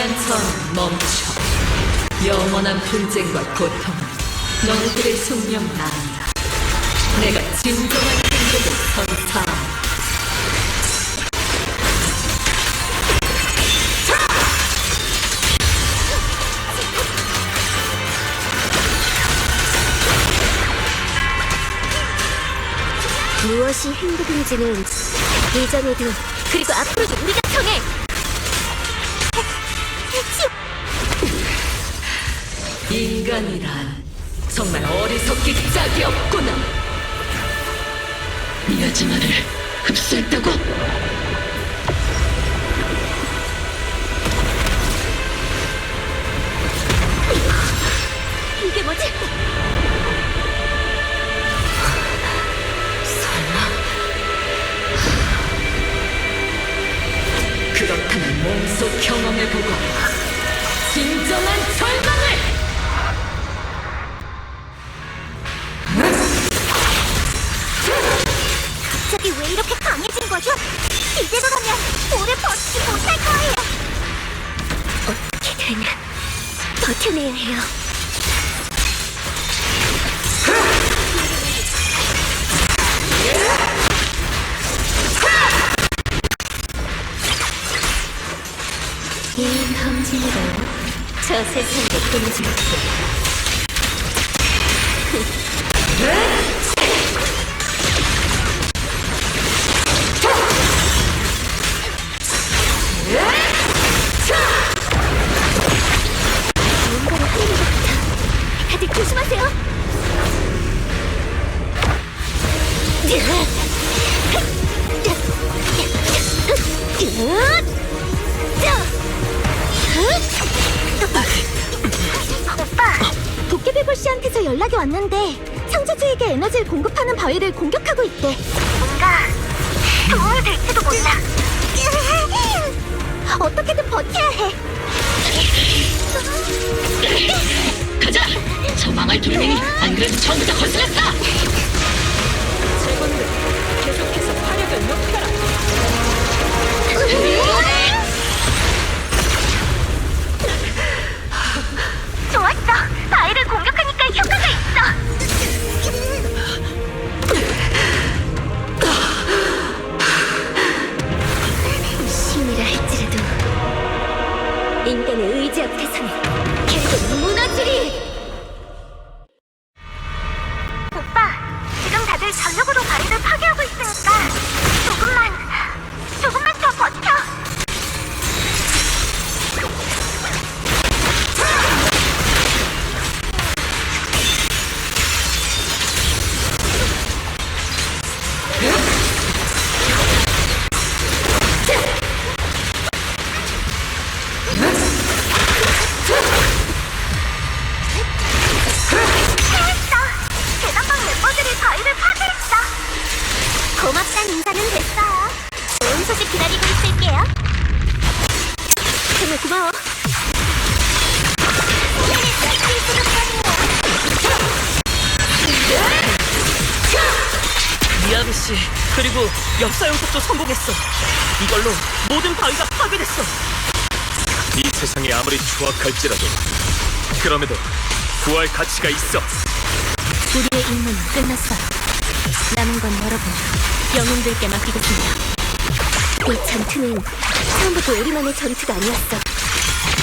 영원한 전 멈춰. 영원한 분쟁과 고통은 너희들의 숙명이 아니다. 내가 진정한 행복을 선사한다. 무엇이 행복인지는 이전에도 그리고 앞으로도 우리가 정해. 인간이란 정말 어리석기 짝이 없구나. 미야지마를 흡수했다고? 이게 뭐지? 그렇다면 몸속 경험해보고 진정한 절망을! 갑자기 왜 이렇게 강해진 거죠? 이대로 가면 오래 버티지 못할 거예요. 어떻게든 버텨내야 해요. 이 검진으로 저 세상을 보내줄게. 뭔가를 하는 것 같아. 다들 조심하세요. 오빠, 도깨비볼 씨한테서 연락이 왔는데 창조주에게 에너지를 공급하는 바위를 공격하고 있대. 뭔가 도움이 될지도 몰라. 어떻게든 버텨야 해. 가자! 저 망할 돌멩이 안 그래도 처음부터 거슬렸어! 제군들 계속해서 화력을 높여라. 좋았어. 바위를 공격하니까 효과가 있어. 신이라 할지라도 인간의 의지 앞에서는 결국 무너지리. 오빠, 지금 다들 전력으로 바위를 파괴하고 있으니까 조금만 더 버텨. 대단방 멤버들이 바위를 파괴했어. 고맙다는 인사는 됐어요. 좋은 소식 기다리고 있을게요. 정말 고마워. 미야비 씨, 그리고 역사 연습도 성공했어. 이걸로 모든 바위가 파괴됐어. 이 세상이 아무리 추악할지라도 그럼에도 구할 가치가 있어. 우리의 임무는 끝났어요. 남은 건 여러분, 영웅들께 맡기겠습니다. 이 전투는 처음부터 우리만의 전투가 아니었어.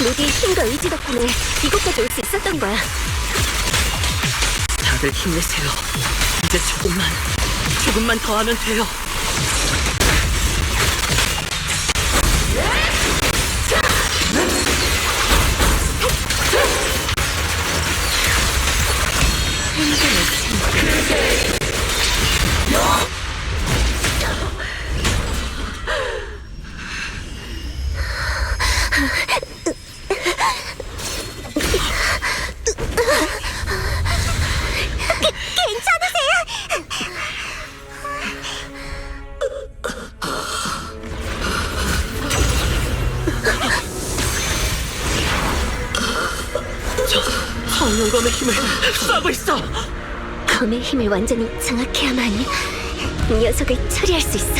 모두의 힘과 의지 덕분에 이곳까지 올 수 있었던 거야. 다들 힘내세요. 이제 조금만 더 하면 돼요. 청룡검의 힘을 쏴고 있어. 검의 힘을 완전히 장악해야만 이 녀석을 처리할 수 있어.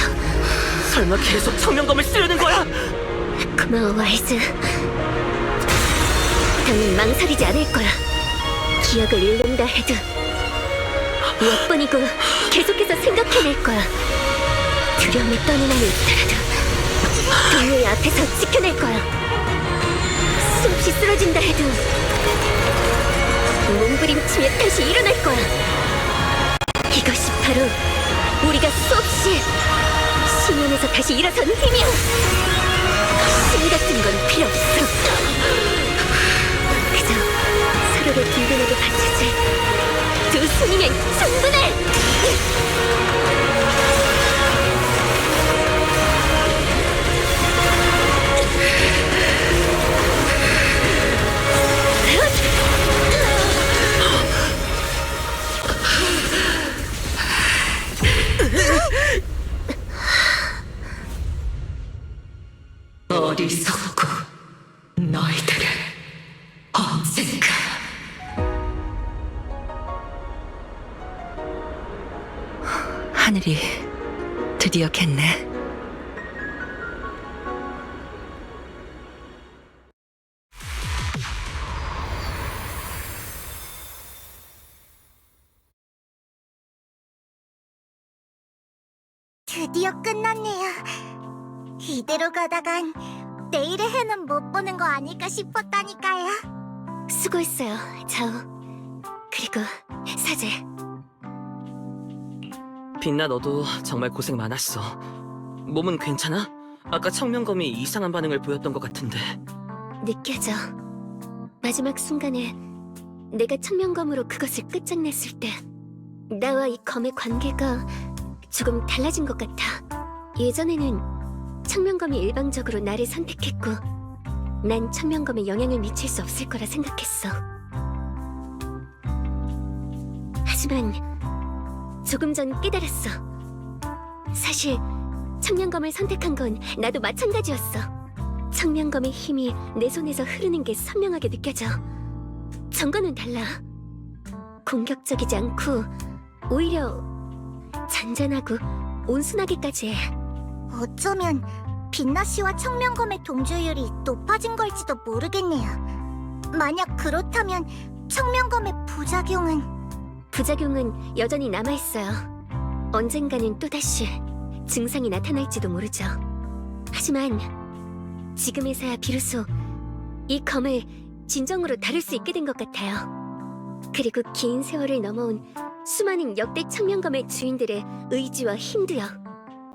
설마 계속 청룡검을 쓰려는 거야? 고마워, 와이즈. 더는 망설이지 않을 거야. 기억을 잃는다 해도 몇 번이고 계속해서 생각해낼 거야. 두려움이 떠는 한이 있더라도 동료의 앞에서 지켜낼 거야. 수없이 쓰러진다 해도 몸부림치며 다시 일어날 거야. 이것이 바로 우리가 수없이 수면에서 다시 일어선 힘이야. 신 같은 건 필요 없어. 그저 서로를 든든하게 받쳐줄 두 손이면 충분해. 어리석고 너희들은 언젠가 하늘이 드디어 겠네. 드디어 끝났네요. 이대로 가다간 내일의 해는 못 보는 거 아닐까 싶었다니까요. 수고했어요, 자우. 그리고 사제. 빛나 너도 정말 고생 많았어. 몸은 괜찮아? 아까 청명검이 이상한 반응을 보였던 것 같은데. 느껴져. 마지막 순간에 내가 청명검으로 그것을 끝장냈을 때 나와 이 검의 관계가 조금 달라진 것 같아. 예전에는 청명검이 일방적으로 나를 선택했고 난 청명검에 영향을 미칠 수 없을 거라 생각했어. 하지만 조금 전 깨달았어. 사실 청명검을 선택한 건 나도 마찬가지였어. 청명검의 힘이 내 손에서 흐르는 게 선명하게 느껴져. 전과는 달라. 공격적이지 않고 오히려 잔잔하고 온순하게까지 해. 어쩌면 빛나 씨와 청명검의 동조율이 높아진 걸지도 모르겠네요. 만약 그렇다면 청명검의 부작용은 여전히 남아있어요. 언젠가는 또다시 증상이 나타날지도 모르죠. 하지만 지금에서야 비로소 이 검을 진정으로 다룰 수 있게 된 것 같아요. 그리고 긴 세월을 넘어온 수많은 역대 청명검의 주인들의 의지와 힘도요.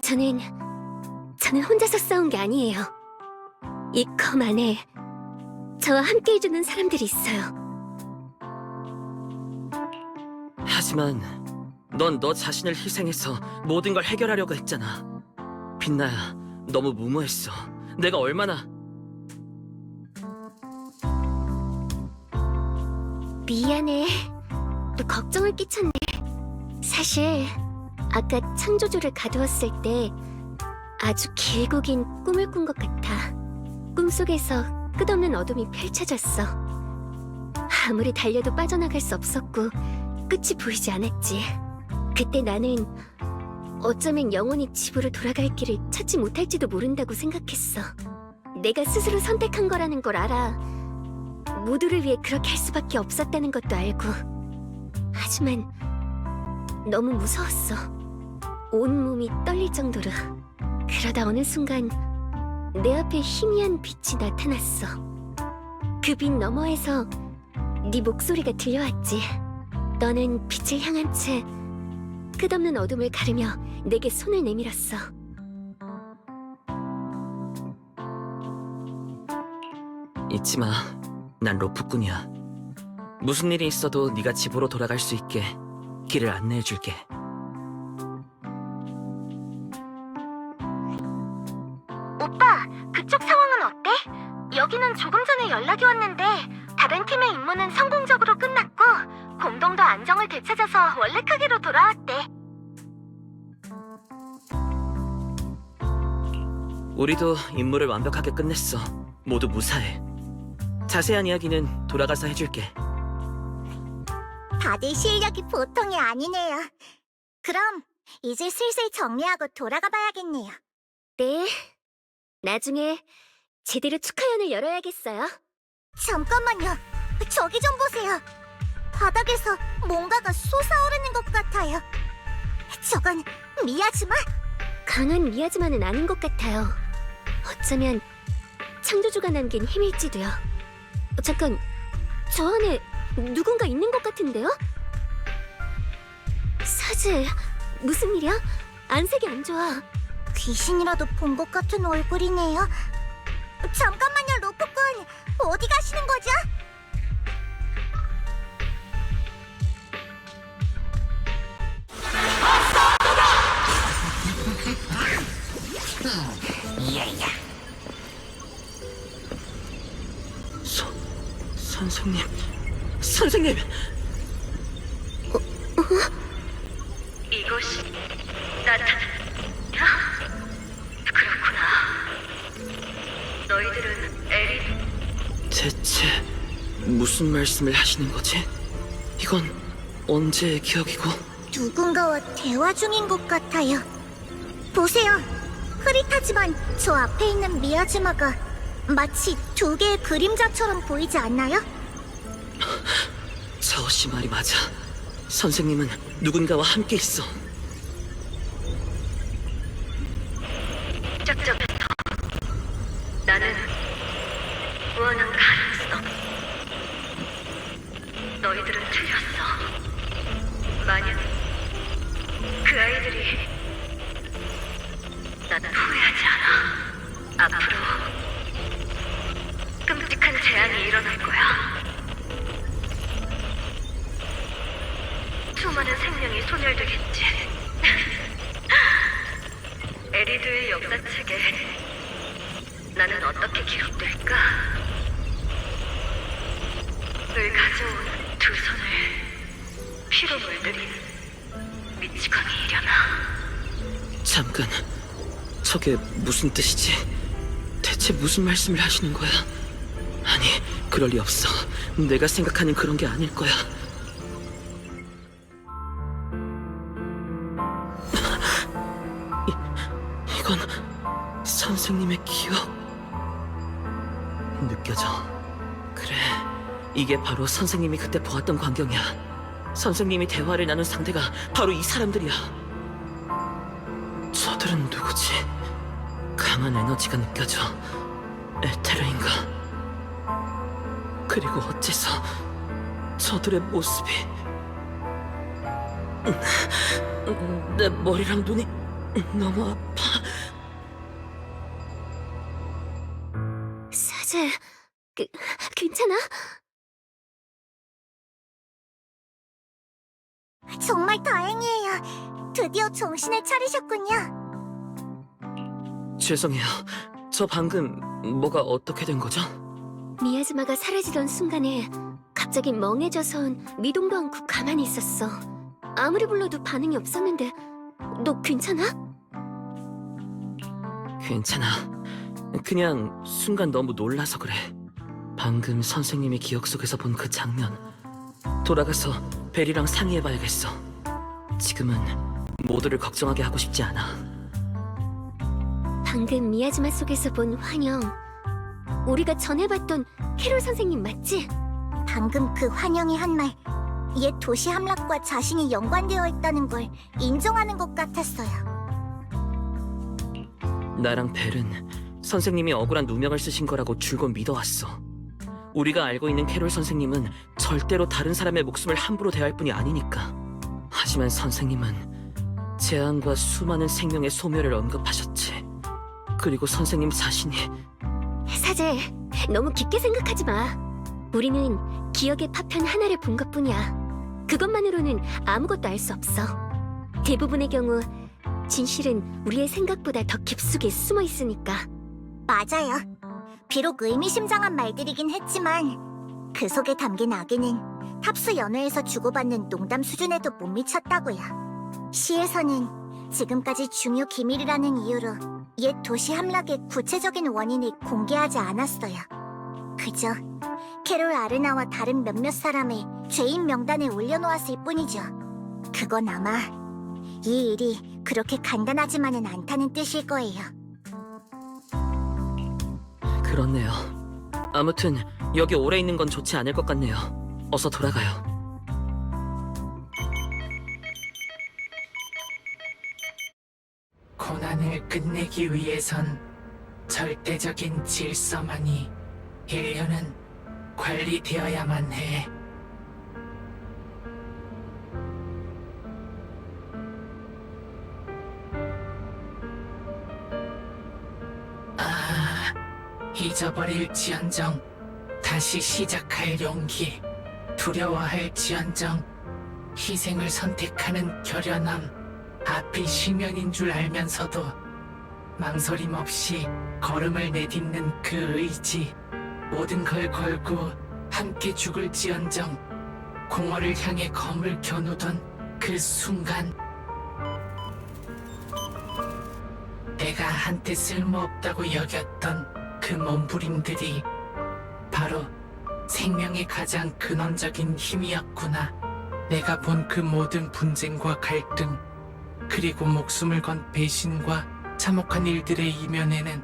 저는 혼자서 싸운 게 아니에요. 이 검 안에 저와 함께 해주는 사람들이 있어요. 하지만 넌 너 자신을 희생해서 모든 걸 해결하려고 했잖아. 빛나야, 너무 무모했어. 내가 얼마나... 미안해. 또 걱정을 끼쳤네. 사실 아까 창조주를 가두었을 때 아주 길고 긴 꿈을 꾼 것 같아. 꿈속에서 끝없는 어둠이 펼쳐졌어. 아무리 달려도 빠져나갈 수 없었고 끝이 보이지 않았지. 그때 나는 어쩌면 영원히 집으로 돌아갈 길을 찾지 못할지도 모른다고 생각했어. 내가 스스로 선택한 거라는 걸 알아. 모두를 위해 그렇게 할 수밖에 없었다는 것도 알고. 하지만 너무 무서웠어. 온몸이 떨릴 정도로. 그러다 어느 순간 내 앞에 희미한 빛이 나타났어. 그 빛 너머에서 네 목소리가 들려왔지. 너는 빛을 향한 채 끝없는 어둠을 가르며 내게 손을 내밀었어. 잊지 마. 난 로프꾼이야. 무슨 일이 있어도 네가 집으로 돌아갈 수 있게 길을 안내해줄게. 오빠, 그쪽 상황은 어때? 여기는 조금 전에 연락이 왔는데 다른 팀의 임무는 성공적으로 끝났고 공동도 안정을 되찾아서 원래 크기로 돌아왔대. 우리도 임무를 완벽하게 끝냈어. 모두 무사해. 자세한 이야기는 돌아가서 해줄게. 다들 실력이 보통이 아니네요. 그럼 이제 슬슬 정리하고 돌아가 봐야겠네요. 네. 나중에 제대로 축하연을 열어야겠어요. 잠깐만요. 저기 좀 보세요. 바닥에서 뭔가가 솟아오르는 것 같아요. 저건 미야즈마? 강한 미야즈마는 아닌 것 같아요. 어쩌면 창조주가 남긴 힘일지도요. 잠깐, 저 안에 누군가 있는 것 같은데요? 사제, 무슨 일이야? 안색이 안 좋아. 귀신이라도 본 것 같은 얼굴이네요. 잠깐만요, 로프꾼. 어디 가시는 거죠? 선생님, 선생님! 이곳이 나타나. 그렇구나. 너희들은 에린. 대체 무슨 말씀을 하시는 거지? 이건 언제의 기억이고? 누군가와 대화 중인 것 같아요. 보세요. 흐릿하지만 저 앞에 있는 미야즈마가 마치 두 개의 그림자처럼 보이지 않나요? 자오씨 말이 맞아. 선생님은 누군가와 함께 있어. 시작점에서 나는 원한 가능성. 너희들은 틀렸어. 만약 그 아이들이 나는 후회하지 않아. 앞으로 끔찍한 재앙이 일어날 거야. 수많은 생명이 소멸되겠지. 에리드의 역사책에 나는 어떻게 기록될까? 을 가져온 두 손을 피로 물들인 미치광이려나. 잠깐, 저게 무슨 뜻이지? 대체 무슨 말씀을 하시는 거야? 아니, 그럴 리 없어. 내가 생각하는 그런 게 아닐 거야. 이건 선생님의 기억. 느껴져. 그래, 이게 바로 선생님이 그때 보았던 광경이야. 선생님이 대화를 나눈 상대가 바로 이 사람들이야. 저들은 누구지? 강한 에너지가 느껴져. 에테르인가? 그리고 어째서 저들의 모습이 내 머리랑 눈이 너무 아파. 사제, 괜찮아? 정말 다행이에요. 드디어 정신을 차리셨군요. 죄송해요. 저 방금 뭐가 어떻게 된 거죠? 미야즈마가 사라지던 순간에 갑자기 멍해져선 미동도 않고 가만히 있었어. 아무리 불러도 반응이 없었는데 너 괜찮아? 괜찮아. 그냥 순간 너무 놀라서 그래. 방금 선생님이 기억 속에서 본 그 장면. 돌아가서 벨이랑 상의해봐야겠어. 지금은 모두를 걱정하게 하고 싶지 않아. 방금 미야즈마 속에서 본 환영, 우리가 전에 봤던 캐롤 선생님 맞지? 방금 그 환영이 한 말, 옛 도시 함락과 자신이 연관되어 있다는 걸 인정하는 것 같았어요. 나랑 벨은 선생님이 억울한 누명을 쓰신 거라고 줄곧 믿어왔어. 우리가 알고 있는 캐롤 선생님은 절대로 다른 사람의 목숨을 함부로 대할 분이 아니니까. 하지만 선생님은 재앙과 수많은 생명의 소멸을 언급하셨지. 그리고 선생님 자신이... 사제, 너무 깊게 생각하지 마. 우리는 기억의 파편 하나를 본 것뿐이야. 그것만으로는 아무것도 알 수 없어. 대부분의 경우 진실은 우리의 생각보다 더 깊숙이 숨어 있으니까. 맞아요. 비록 의미심장한 말들이긴 했지만 그 속에 담긴 악의는 탑수 연회에서 주고받는 농담 수준에도 못 미쳤다고요. 시에서는 지금까지 중요 기밀이라는 이유로 옛 도시 함락의 구체적인 원인을 공개하지 않았어요. 그저 캐롤 아르나와 다른 몇몇 사람을 죄인 명단에 올려놓았을 뿐이죠. 그건 아마 이 일이 그렇게 간단하지만은 않다는 뜻일 거예요. 그렇네요. 아무튼 여기 오래 있는 건 좋지 않을 것 같네요. 어서 돌아가요. 고난을 끝내기 위해선 절대적인 질서만이 인류는 관리되어야만 해. 잊어버릴지언정 다시 시작할 용기, 두려워할지언정 희생을 선택하는 결연함, 앞이 시면인 줄 알면서도 망설임 없이 걸음을 내딛는 그 의지, 모든 걸 걸고 함께 죽을지언정 공허를 향해 검을 겨누던 그 순간, 내가 한때 쓸모없다고 여겼던 그 몸부림들이 바로 생명의 가장 근원적인 힘이었구나. 내가 본 그 모든 분쟁과 갈등, 그리고 목숨을 건 배신과 참혹한 일들의 이면에는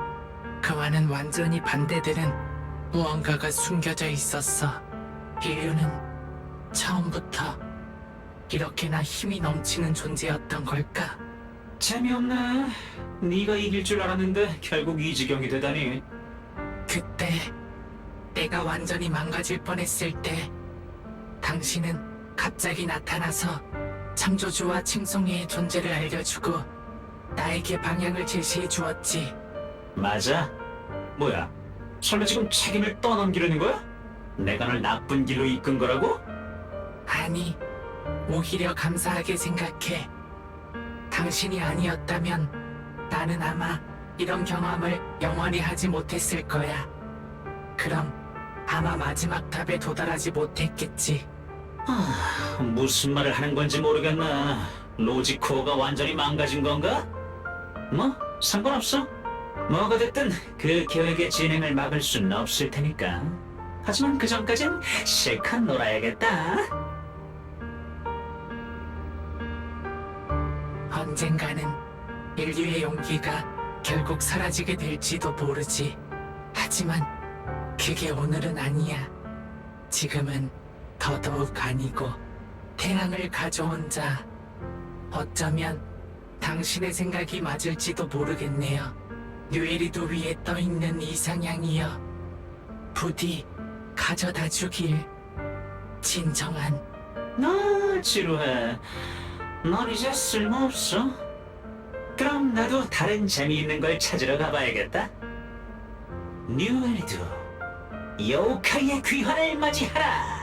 그와는 완전히 반대되는 무언가가 숨겨져 있었어. 인류는 처음부터 이렇게나 힘이 넘치는 존재였던 걸까? 재미없네. 네가 이길 줄 알았는데 결국 이 지경이 되다니. 그때 내가 완전히 망가질 뻔했을 때 당신은 갑자기 나타나서 창조주와 칭송이의 존재를 알려주고 나에게 방향을 제시해 주었지. 맞아? 뭐야? 설마 지금 책임을 떠넘기려는 거야? 내가 널 나쁜 길로 이끈 거라고? 아니, 오히려 감사하게 생각해. 당신이 아니었다면 나는 아마 이런 경험을 영원히 하지 못했을 거야. 그럼 아마 마지막 탑에 도달하지 못했겠지. 무슨 말을 하는 건지 모르겠나. 로지코어가 완전히 망가진 건가? 뭐 상관없어. 뭐가 됐든 그 계획의 진행을 막을 수는 없을 테니까. 하지만 그 전까진 실컷 놀아야겠다. 언젠가는 인류의 용기가 결국 사라지게 될지도 모르지. 하지만 그게 오늘은 아니야. 지금은 더더욱 아니고, 태양을 가져온 자, 어쩌면 당신의 생각이 맞을지도 모르겠네요. 뉴에리도 위에 떠있는 이상향이여, 부디 가져다 주길. 진정한. 너 지루해. 넌 이제 쓸모없어. 그럼 나도 다른 재미있는 걸 찾으러 가봐야겠다. 뉴에리드, 요카이의 귀환을 맞이하라.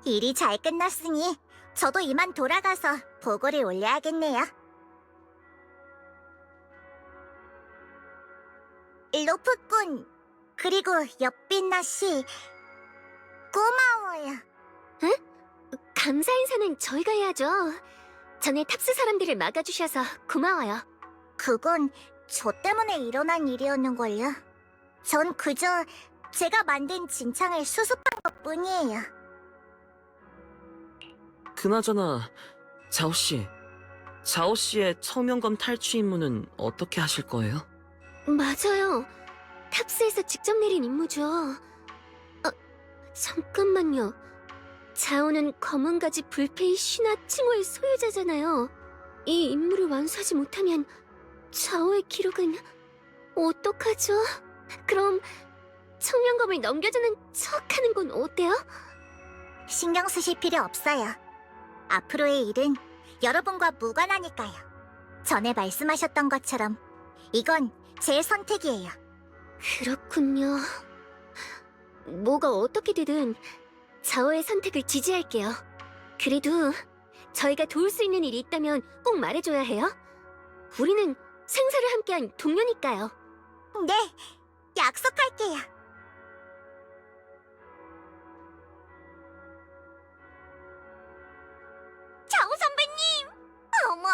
일이 잘 끝났으니 저도 이만 돌아가서 보고를 올려야겠네요. 로프꾼, 그리고 옆빛나 씨, 고마워요. 응? 감사 인사는 저희가 해야죠. 전에 탑스 사람들을 막아주셔서 고마워요. 그건 저 때문에 일어난 일이었는걸요. 전 그저 제가 만든 진창을 수습한 것뿐이에요. 그나저나 자오 씨의 청명검 탈취 임무는 어떻게 하실 거예요? 맞아요. 탑스에서 직접 내린 임무죠. 잠깐만요. 자오는 검은가지 불페이 신화 칭호의 소유자잖아요. 이 임무를 완수하지 못하면 자오의 기록은 어떡하죠? 그럼 청명검을 넘겨주는 척하는 건 어때요? 신경 쓰실 필요 없어요. 앞으로의 일은 여러분과 무관하니까요. 전에 말씀하셨던 것처럼 이건 제 선택이에요. 그렇군요. 뭐가 어떻게 되든 자오의 선택을 지지할게요. 그래도 저희가 도울 수 있는 일이 있다면 꼭 말해줘야 해요. 우리는 생사를 함께한 동료니까요. 네, 약속할게요. 자오 선배님! 어머,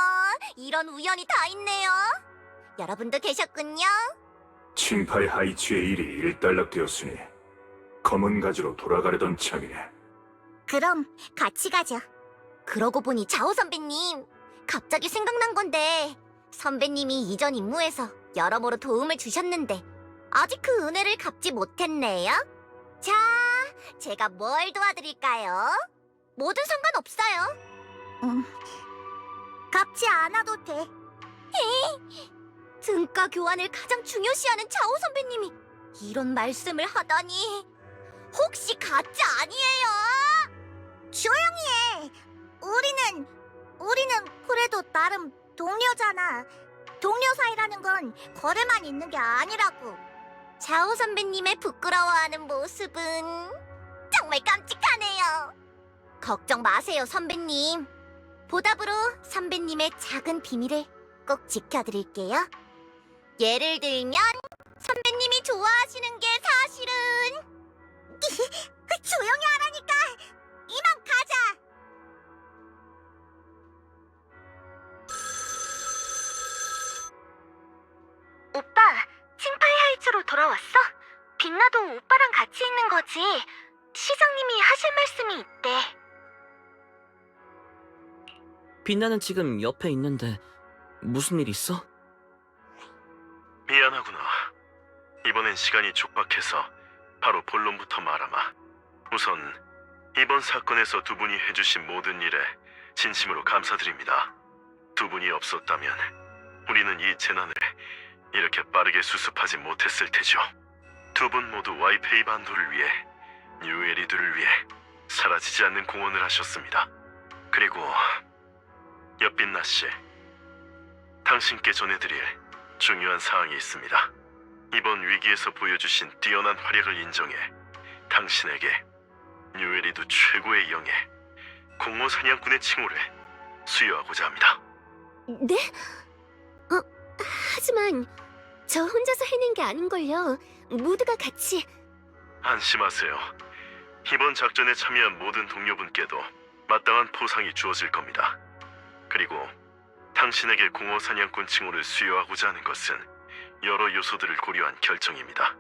이런 우연이 다 있네요. 여러분도 계셨군요. 칭파이 하이츠의 일이 일단락되었으니 검은 가지로 돌아가려던 참이네. 그럼 같이 가죠. 그러고 보니 자오 선배님, 갑자기 생각난 건데 선배님이 이전 임무에서 여러모로 도움을 주셨는데 아직 그 은혜를 갚지 못했네요. 자, 제가 뭘 도와드릴까요? 뭐든 상관없어요. 갚지 않아도 돼. 등가 교환을 가장 중요시하는 자오 선배님이 이런 말씀을 하다니. 혹시 가짜 아니에요? 조용히 해. 우리는 그래도 나름 동료잖아. 동료 사이라는 건 거래만 있는 게 아니라고. 자오 선배님의 부끄러워하는 모습은 정말 깜찍하네요. 걱정 마세요, 선배님. 보답으로 선배님의 작은 비밀을 꼭 지켜드릴게요. 예를 들면 선배님이 좋아하시는 게 사실은 조용히 하라니까. 이만 가자. 오빠, 칭파이 하이츠로 돌아왔어? 빛나도 오빠랑 같이 있는 거지. 시장님이 하실 말씀이 있대. 빛나는 지금 옆에 있는데 무슨 일 있어? 미안하구나. 이번엔 시간이 촉박해서 바로 본론부터 말하마. 우선 이번 사건에서 두 분이 해주신 모든 일에 진심으로 감사드립니다. 두 분이 없었다면 우리는 이 재난을 이렇게 빠르게 수습하지 못했을 테죠. 두 분 모두 와이페이 반도를 위해, 뉴에리드를 위해 사라지지 않는 공헌을 하셨습니다. 그리고 엿빛나 씨, 당신께 전해드릴 중요한 사항이 있습니다. 이번 위기에서 보여주신 뛰어난 활약을 인정해 당신에게 뉴에리드 최고의 영예, 공허 사냥꾼의 칭호를 수여하고자 합니다. 네? 하지만 저 혼자서 해낸 게 아닌걸요. 모두가 같이. 안심하세요. 이번 작전에 참여한 모든 동료분께도 마땅한 포상이 주어질 겁니다. 그리고 당신에게 공허 사냥꾼 칭호를 수여하고자 하는 것은 여러 요소들을 고려한 결정입니다.